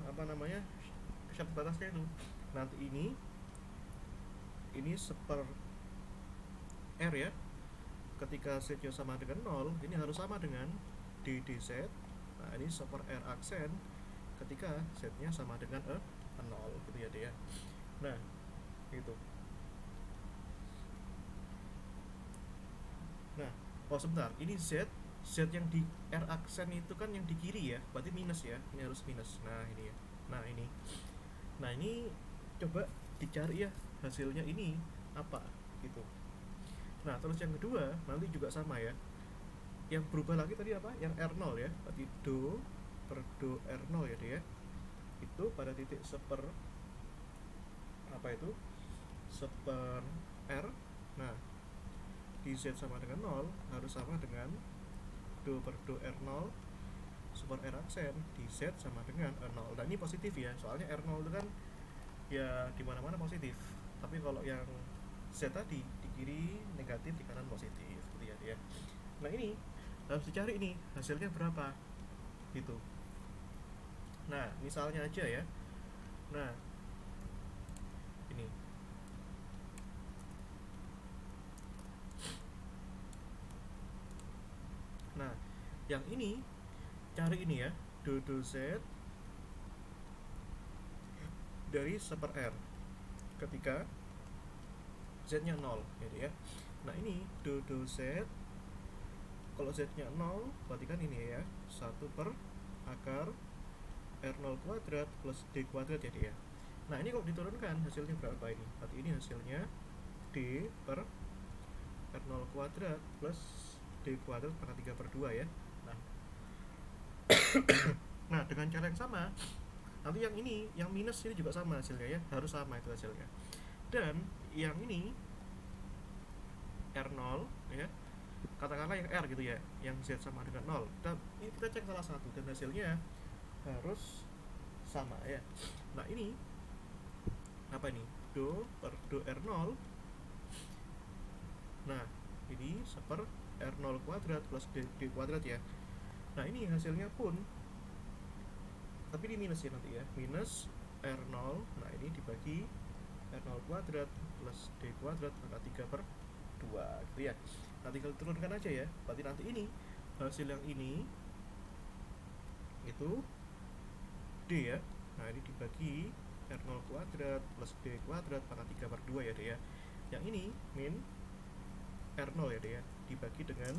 apa namanya syarat batasnya itu. Nanti ini seper R ya. Ketika Z nya sama dengan 0, ini harus sama dengan DDZ. Nah, ini seper R aksen ketika Z nya sama dengan 0 gitu ya dia. Nah, gitu. Nah, oh sebentar, ini Z yang di R aksen itu kan yang di kiri ya, berarti minus ya, ini harus minus. Nah, ini ya. Nah, ini coba dicari ya hasilnya ini apa gitu. Nah, terus yang kedua nanti juga sama ya. Yang berubah lagi tadi apa? Yang R0 ya. Berarti do per do R0 ya dia. Itu pada titik seper apa itu? Seper R. Nah, di Z sama dengan 0 harus sama dengan do per do R0 super R aksen di Z sama dengan 0. Dan ini positif ya, soalnya R0 itu kan ya di mana-mana positif. Tapi kalau yang Z tadi di kiri negatif, di kanan positif gitu ya dia. Nah, ini harus dicari ini hasilnya berapa gitu. Nah, misalnya aja ya. Nah, ini nah yang ini cari ini ya, do Z dari seper R ketika Z nya 0 jadi ya. Nah, ini do Z kalau Z nya 0 berarti kan ini ya 1 per akar R0 kuadrat plus D kuadrat jadi ya. Nah, ini kalau diturunkan hasilnya berapa ini? Berarti ini hasilnya D per R0 kuadrat plus D kuadrat pangkat 3/2 ya. Nah, nah dengan cara yang sama Nanti yang ini, yang minus ini juga sama hasilnya ya, harus sama itu hasilnya. Dan yang ini R0 ya, katakanlah yang R gitu ya, yang Z sama dengan 0. Ini kita cek salah satu dan hasilnya harus sama ya. Nah ini apa ini? Do per do R0. Nah ini seper R0 kuadrat plus D kuadrat ya. Nah ini hasilnya pun, tapi ini minus ya nanti ya, minus R0. Nah ini dibagi R0 kuadrat plus D kuadrat pangkat 3 per 2 gitu ya. Nah tinggal turunkan aja ya. Berarti nanti ini hasil yang ini itu D ya. Nah ini dibagi R0 kuadrat plus D kuadrat pangkat 3 per 2 ya deh ya. Yang ini min R0 ya deh ya, dibagi dengan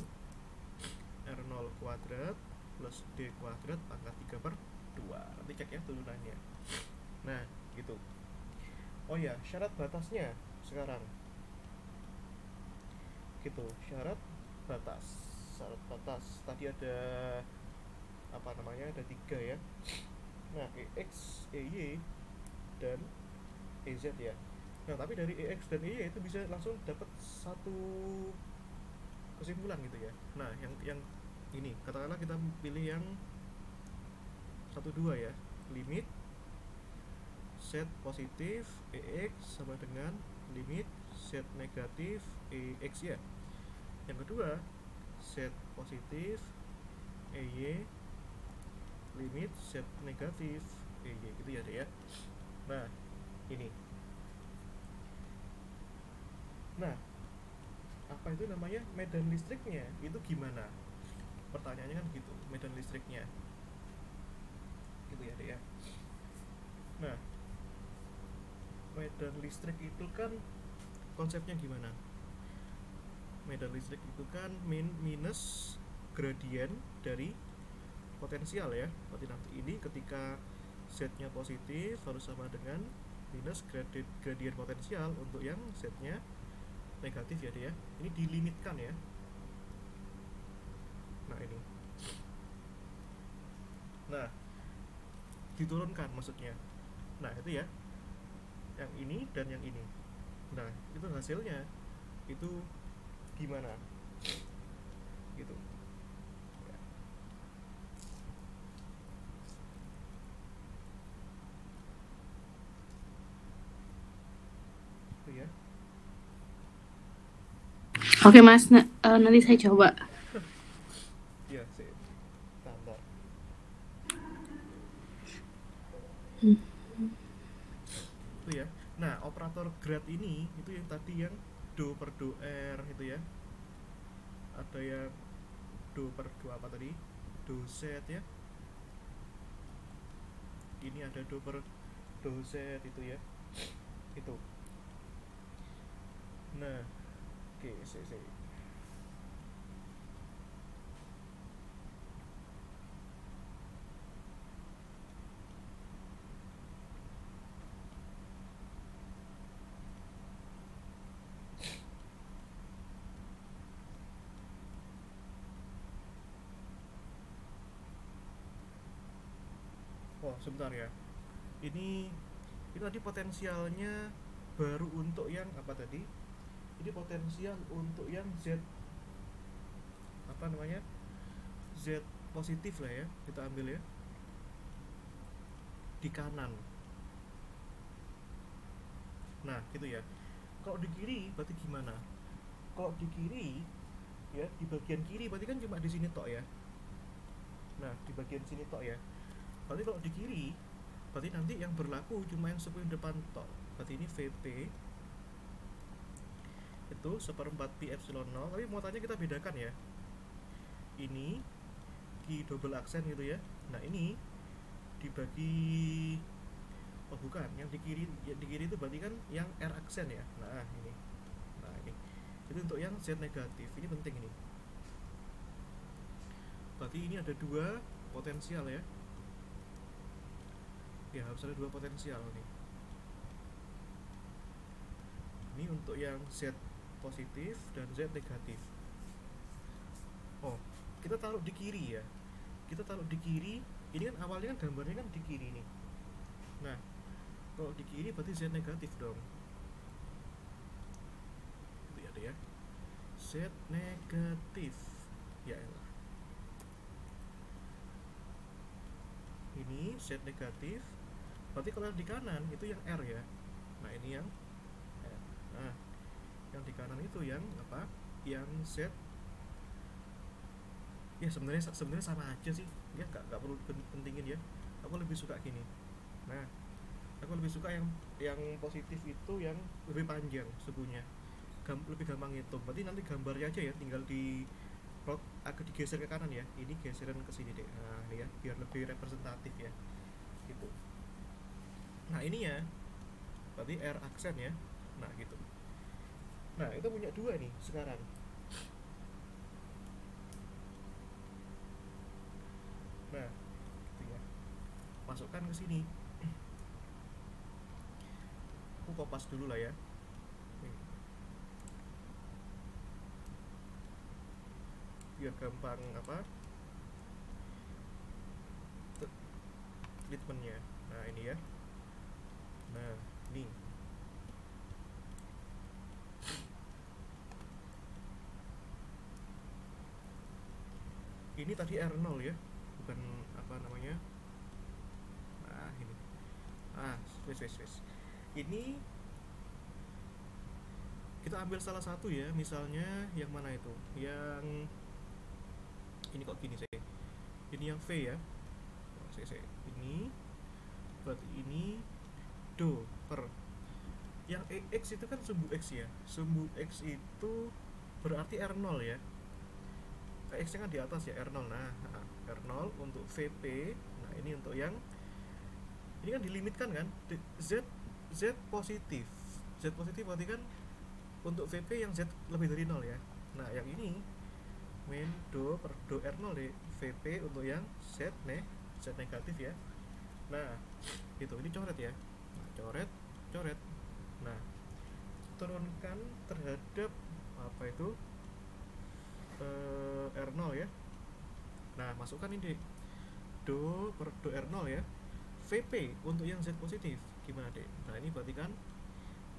R0 kuadrat plus D kuadrat pangkat 3 per 2. Nanti cek ya turunannya. Nah gitu. Oh ya, syarat batasnya sekarang gitu, syarat batas tadi ada apa namanya, ada 3 ya. Nah EX, EY dan EZ ya. Nah tapi dari EX dan EY itu bisa langsung dapat satu kesimpulan gitu ya. Nah yang ini katakanlah kita pilih yang 1, 2 ya, limit Z positif EX sama dengan limit Z negatif EX ya. Yang kedua Z positif EY limit Z negatif EY gitu ya deh ya. Nah ini, nah apa itu namanya, medan listriknya itu gimana, pertanyaannya kan gitu, medan listriknya gitu ya deh ya. Nah medan listrik itu kan konsepnya gimana? Medan listrik itu kan minus gradien dari potensial ya. Berarti nanti ini ketika Z-nya positif harus sama dengan minus gradien potensial untuk yang Z-nya negatif ya dia. Ini dilimitkan ya. Nah ini. Nah diturunkan maksudnya. Nah itu ya, yang ini dan yang ini. Nah itu hasilnya itu gimana gitu ya. Itu ya. Oke Mas, nanti saya coba. Iya sih, standar. Itu ya. Nah operator grad ini itu yang tadi yang do per do R itu ya. Ada yang do per do apa tadi, do Z ya. Ini ada do per do Z itu ya. Itu. Nah oke, saya oh sebentar ya. Ini tadi potensialnya baru untuk yang apa tadi? Ini potensial untuk yang Z apa namanya? Z positif lah ya, kita ambil ya. Di kanan. Nah, gitu ya. Kalau di kiri berarti gimana? Kalau di kiri ya, di bagian kiri berarti kan cuma di sini tok ya. Nah, di bagian sini tok ya. Berarti kalau di kiri berarti nanti yang berlaku cuma yang sepuluh depan tok. Berarti ini VP itu 1/4 pi epsilon 0, tapi muatannya kita bedakan ya. Ini Q double aksen gitu ya. Nah, ini dibagi, oh bukan, yang di kiri itu berarti kan yang R aksen ya. Nah, ini. Nah, ini. Itu untuk yang Z negatif. Ini penting ini. Berarti ini ada 2 potensial ya. Ya, harus ada 2 potensial nih. Ini untuk yang Z positif dan Z negatif. Oh, kita taruh di kiri ya. Kita taruh di kiri. Ini kan awalnya kan gambarnya kan di kiri nih. Nah, kalau di kiri berarti Z negatif dong. Itu ya, ya. Z negatif. Ya elah. Ini Z negatif. Berarti kalau di kanan itu yang R ya. Nah, ini yang R. Nah, yang di kanan itu yang apa? Yang Z. Ya sebenarnya sama aja sih. Ya nggak perlu pentingin ya. Aku lebih suka gini. Nah, aku lebih suka yang positif itu yang lebih panjang sukunya. Lebih gampang ngitung. Berarti nanti gambarnya aja ya, tinggal di plot agak digeser ke kanan ya. Ini geseran ke sini deh. Nah, ini ya, biar lebih representatif ya. Gitu. Nah, ini ya. Berarti R aksen ya. Nah, gitu. Nah, itu punya dua nih sekarang. Nah, gitu ya. Masukkan ke sini. Aku kopas dulu lah ya. Nih. Biar gampang apa? Treatmentnya. Nah, ini ya. Nah, ini. Ini tadi R0 ya, bukan apa namanya. Nah, ini. Wes. Ini kita ambil salah satu ya, misalnya yang mana itu? Yang ini kok gini sih? Ini yang V ya. Ini berarti ini do per yang EX itu kan sumbu X ya. Sumbu X itu berarti R0 ya. X nya kan di atas ya, R0. Nah, R0 untuk VP. Nah, ini untuk yang ini kan dilimitkan kan, Z positif. Z positif berarti kan untuk VP yang Z lebih dari 0 ya. Nah, yang ini min do per do R0 deh, VP untuk yang Z negatif ya. Nah, itu ini coret ya. Nah, coret. Nah, turunkan terhadap apa itu R0 ya. Nah, masukkan ini do per do R0 ya. VP untuk yang Z positif gimana deh? Nah, ini berarti kan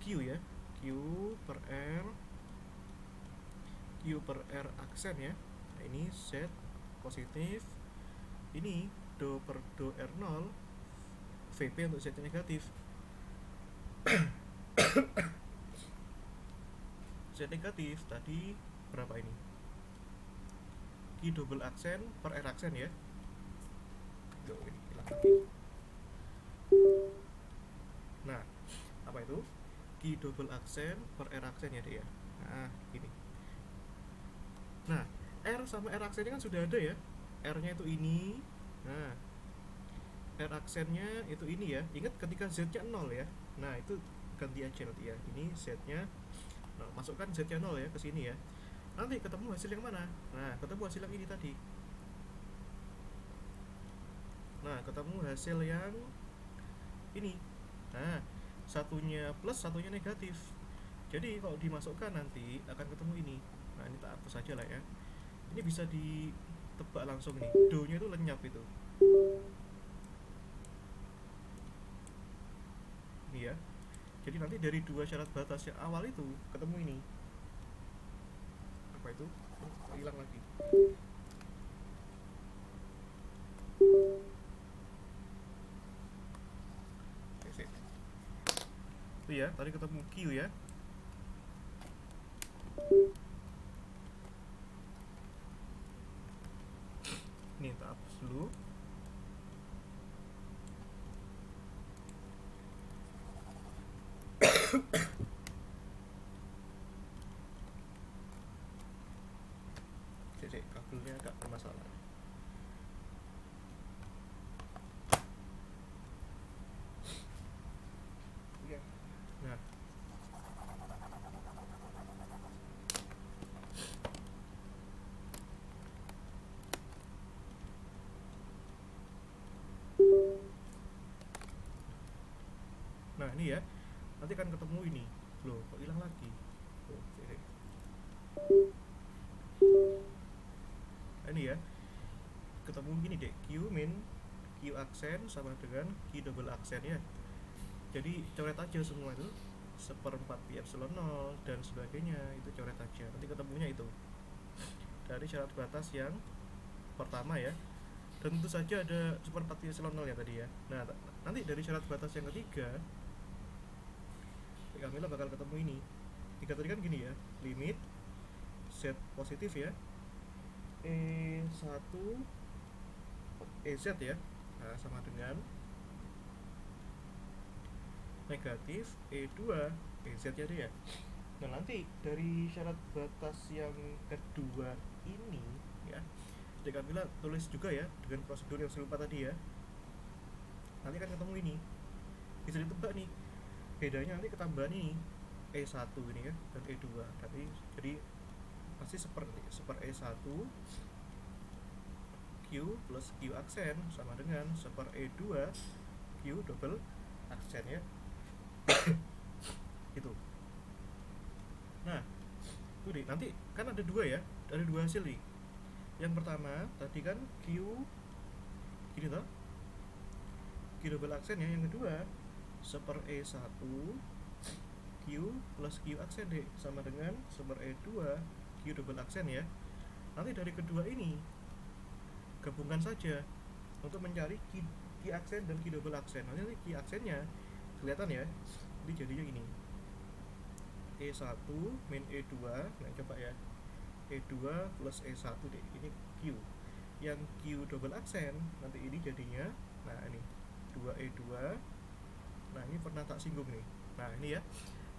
Q ya. Q per R aksen ya. Nah, ini Z positif. Ini do per do R0 VP untuk Z negatif. Z negatif tadi berapa ini? Q double aksen per R aksen ya. Tuh, ini hilang lagi. Nah, apa itu? Q double aksen per R aksen ya deh ya. Nah, ini. Nah, R sama R aksennya kan sudah ada ya. R-nya itu ini. Nah, R aksennya itu ini ya. Ingat ketika Z-nya 0 ya. Nah, itu ganti aja nanti ya. Ini Z-nya. Nah, masukkan Z-nya 0 ya ke sini ya. Nanti ketemu hasil yang mana? Nah, ketemu hasil yang ini tadi. Nah, ketemu hasil yang ini. Nah, satunya plus, satunya negatif. Jadi kalau dimasukkan nanti akan ketemu ini. Nah, ini tak hapus saja lah ya. Ini bisa ditebak langsung nih. Do-nya itu lenyap itu. Ini ya. Jadi nanti dari dua syarat batas yang awal itu ketemu ini. Apa itu? Oh, hilang lagi. Itu ya, tadi ketemu Q ya. Ini tak hapus dulu. Cek, kabelnya agak bermasalah. Ya. Nah, nah ini ya. Nanti akan ketemu ini. Loh, kok hilang lagi? Tuh, cek. Ini ya, ketemu gini deh, Q min Q aksen sama dengan Q double aksen ya. Jadi coret aja semua itu, seperempat pi epsilon 0 dan sebagainya, itu coret aja, nanti ketemunya itu dari syarat batas yang pertama ya. Dan tentu saja ada seperempat pi epsilon 0 ya tadi ya. Nah nanti dari syarat batas yang ketiga Kamila bakal ketemu ini. Jika tadi kan gini ya, limit z positif ya, E1 EZ ya, nah, sama dengan negatif E2 EZ ya dia. Nah nanti dari syarat batas yang kedua ini ya, jadi Kamila tulis juga ya dengan prosedur yang serupa tadi ya. Nanti akan ketemu ini, bisa ditebak nih bedanya, nanti ketambahan ini E1 ini ya dan E2 tadi, jadi pasti seper E1 Q plus Q aksen sama dengan seper E2 Q double aksen ya. Gitu. Nah itu deh, nanti kan ada dua ya, ada dua hasil nih. Yang pertama tadi kan Q gini toh, Q double aksen ya. Yang kedua seper E1 Q plus Q aksen deh sama dengan seper E2 Q double aksen ya. Nanti dari kedua ini gabungkan saja untuk mencari Q aksen dan Q double aksen. Nanti Q aksennya kelihatan ya, jadi jadinya gini, E1 min E2, nah coba ya, E2 plus E1 deh, ini Q. Yang Q double aksen nanti ini jadinya, nah ini 2E2. Nah ini pernah tak singgung nih. Nah ini ya,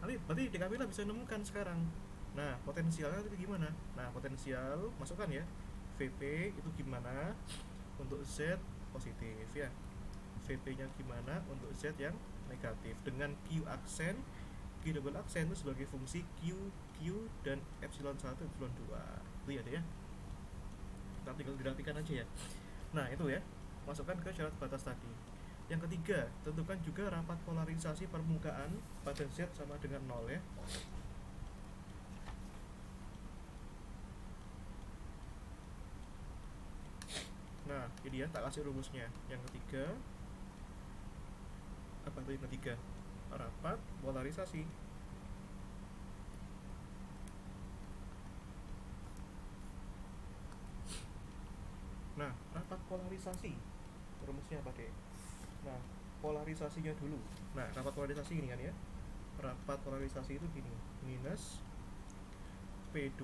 nanti berarti Kamila bisa nemukan sekarang. Nah potensialnya itu gimana? Nah potensial masukkan ya, VP itu gimana untuk Z positif ya, VP nya gimana untuk Z yang negatif, dengan Q aksen, Q double aksen itu sebagai fungsi Q, Q dan epsilon 1, epsilon 2 itu ya deh ya. Kita tinggal grafikan aja ya. Nah itu ya, masukkan ke syarat batas tadi. Yang ketiga, tentukan juga rapat polarisasi permukaan pada Z sama dengan 0 ya. Nah ini ya, tak kasih rumusnya. Yang ketiga apa itu yang ketiga? Rapat polarisasi. Nah rapat polarisasi rumusnya apa deh? Nah polarisasinya dulu. Nah rapat polarisasi ini kan ya, rapat polarisasi itu gini, minus P2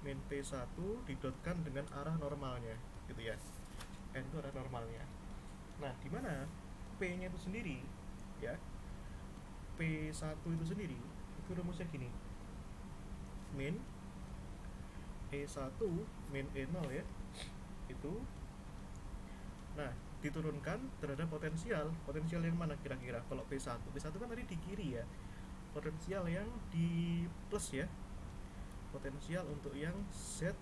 min P1 didotkan dengan arah normalnya gitu ya, N itu arah normalnya. Nah dimana P nya itu sendiri ya, P1 itu sendiri itu rumusnya gini, min E1 min E0 ya, itu nah diturunkan terhadap potensial yang mana kira-kira kalau P1 kan tadi di kiri ya, potensial yang di plus ya, potensial untuk yang Z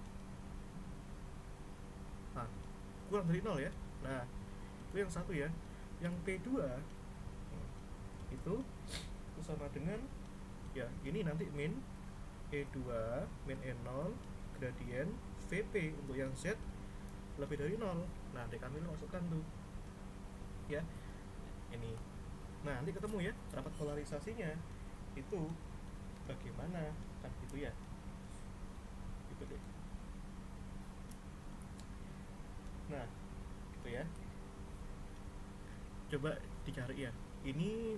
kurang dari 0 ya. Nah itu yang satu ya, yang P2 itu sama dengan ya ini nanti min E2 min E0 gradien VP untuk yang Z lebih dari 0. Nah kami masukkan tuh ya ini. Nah nanti ketemu ya rapat polarisasinya itu bagaimana kan gitu ya, gitu deh. Nah gitu ya, coba dicari ya, ini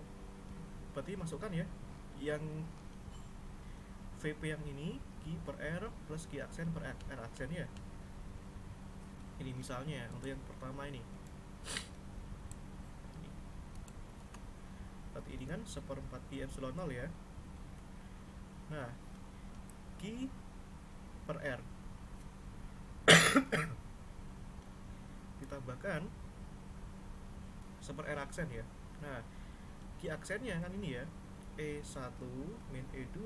berarti masukkan ya yang VP yang ini Q per R plus Q aksen per R aksen ya. Ini misalnya untuk yang pertama ini berarti ini kan seperempat pi epsilon 0 ya. Nah Q per R ditambahkan seper R aksen ya. Nah Q aksennya kan ini ya, E1 min E2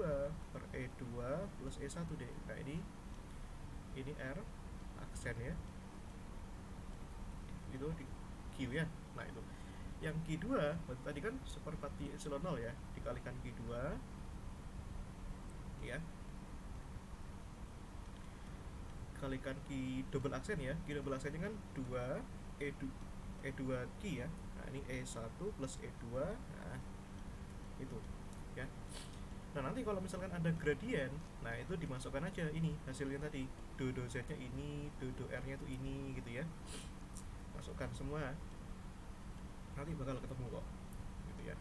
per E2 plus E1 deh. Nah ini R aksen ya, itu di Q ya. Nah itu yang Q2 tadi kan seperempat pi epsilon 0 ya, dikalikan Q2 ya, kalikan Q double aksen ya, Q double aksennya kan 2 E2 Q ya. Nah ini E1 plus E2. Nah, itu ya. Nah, nanti kalau misalkan ada gradien, nah itu dimasukkan aja ini hasilnya tadi. Do Z-nya ini, do R-nya itu ini gitu ya. Masukkan semua. Nanti bakal ketemu kok. Gitu ya.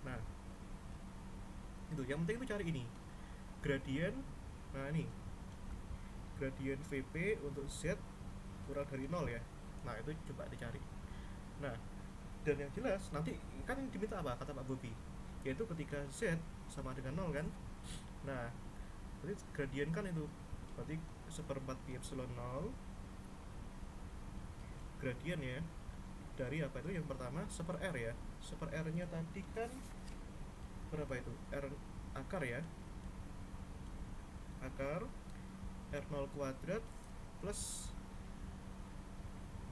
Nah, itu yang penting itu cari ini. Gradien. Nah, ini. Gradien VP untuk Z kurang dari 0 ya. Nah, itu coba dicari. Nah, dan yang jelas nanti kan yang diminta apa kata Pak Bobi, yaitu ketika Z sama dengan 0 kan. Nah, berarti gradien kan itu berarti 1/4 pi epsilon 0 gradien ya dari apa itu yang pertama 1/r ya. 1/r nya tadi kan berapa itu, R akar ya, akar R0 kuadrat plus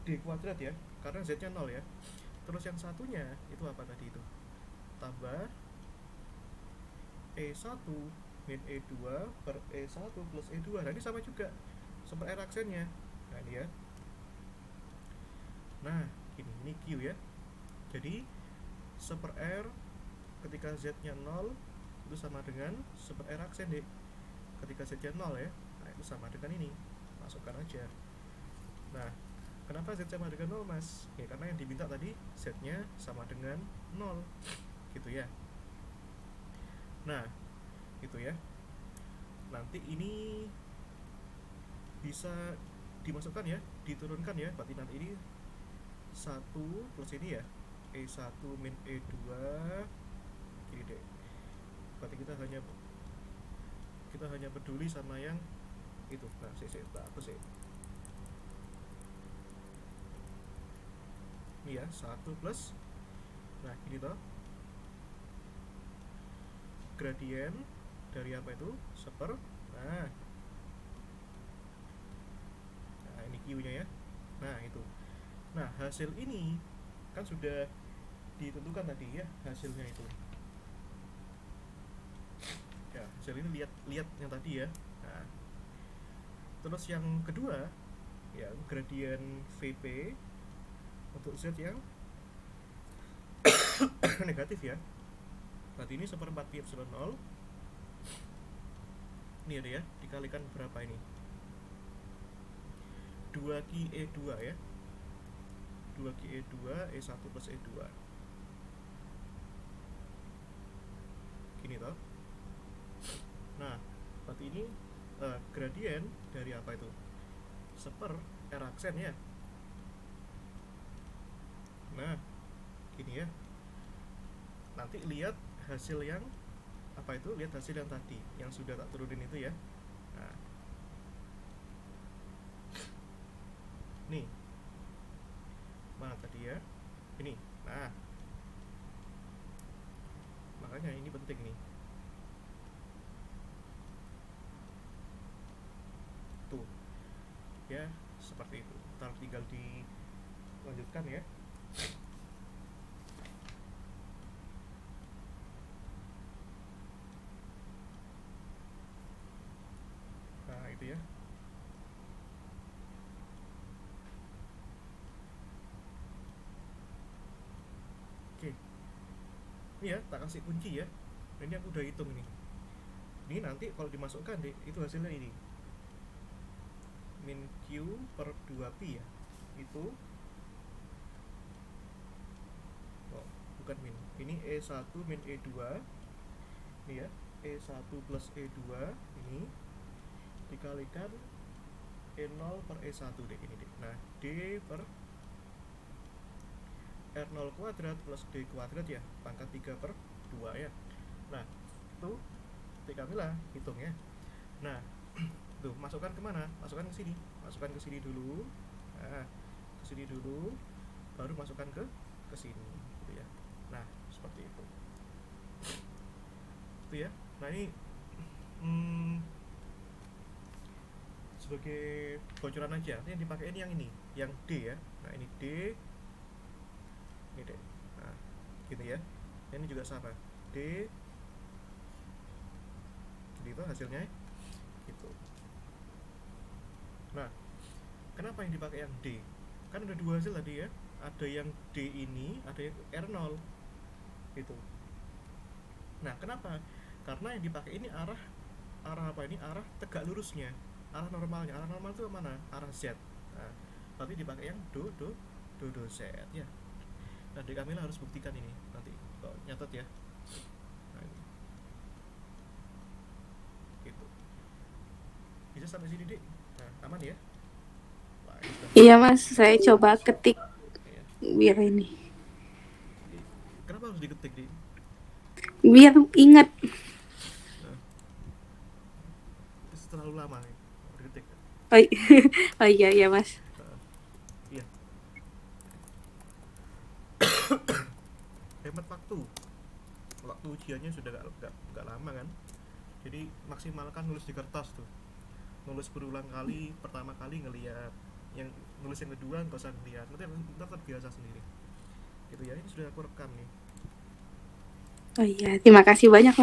D kuadrat ya, karena Z nya 0 ya. Terus yang satunya itu apa tadi itu, tambah E1 min E2 per E1 plus E2. Nah, ini sama juga 1/r aksennya. Nah, ini ya. Nah, ini Q ya. Jadi 1/r ketika Z nya 0 itu sama dengan 1/r aksen deh ketika Z nya 0 ya. Nah, itu sama dengan ini, masukkan aja. Nah, kenapa Z sama dengan 0 mas? Ya karena yang diminta tadi Z nya sama dengan 0 gitu ya. Nah, gitu ya. Nanti ini bisa dimasukkan ya, diturunkan ya. Berarti nanti ini 1 plus ini ya, E1 min E2 gini deh. Berarti kita hanya peduli sama yang itu. Nah, tak apa sih ini ya, 1 plus, nah gini toh, gradien dari apa itu, 1/. Nah ini Q nya ya. Nah, itu. Nah, hasil ini kan sudah ditentukan tadi ya, hasilnya itu ya. Hasil ini lihat yang tadi ya. Nah, terus yang kedua ya, gradien VP untuk Z yang negatif ya. Berarti ini 1/4 pi epsilon 0 ini ada ya, dikalikan berapa ini, 2Q E2 ya, 2Q E2 E1 plus E2 gini toh. Nah, berarti ini gradien dari apa itu, 1/r aksen ya. Nah, gini ya. Nanti lihat hasil yang apa itu, lihat hasil yang tadi yang sudah tak turunin itu ya. Nah, nih mana tadi ya, ini. Nah, makanya ini penting nih tuh ya, seperti itu. Ntar tinggal dilanjutkan ya. Nah, itu ya. Oke, ini ya tak kasih kunci ya. Ini aku udah hitung ini. Ini nanti kalau dimasukkan deh, itu hasilnya ini, min Q per 2Pi ya. Itu bukan min, ini E1 min E2 ini ya, E1 plus E2 ini dikalikan E0 per E1 deh ini deh. Nah, D per R0 kuadrat plus D kuadrat ya, pangkat 3/2 ya. Nah, itu Kamilah hitung ya. Nah, tuh masukkan kemana? Masukkan ke sini. Masukkan ke sini dulu. Nah, ke sini dulu, baru masukkan ke sini gitu ya. Nah, seperti itu. Itu ya. Nah, ini sebagai bocoran aja. Ini yang dipakai ini yang ini, yang D ya. Nah, ini D. Ini D. Nah, gitu ya. Ini juga sama. D gitu hasilnya gitu. Nah, kenapa yang dipakai yang D? kan ada dua hasil tadi ya, ada yang D ini, ada yang R0 gitu. Nah kenapa? Karena yang dipakai ini arah arah apa ini, arah tegak lurusnya, arah normalnya. Arah normal itu mana? Arah Z. Nah tapi dipakai yang do Z ya. Nah Dek Kamila harus buktikan ini nanti, kok nyatet ya. Nah ini gitu, bisa sampai sini Dek. Nah aman ya. Wah, ini sudah. Iya Mas, saya coba ketik Iya. biar ini. Kenapa harus diketik Dek? Biar ingat. Nah, itu terlalu lama nih diketik. Oh, oh iya ya Mas. Iya, hemat waktu ujiannya sudah gak lama kan, jadi maksimalkan nulis di kertas tuh, nulis berulang kali. Pertama kali ngelihat, yang nulis yang kedua nggak usah ngelihat, nanti terbiasa sendiri gitu ya. Ini sudah aku rekam nih. Oh iya, terima kasih banyak.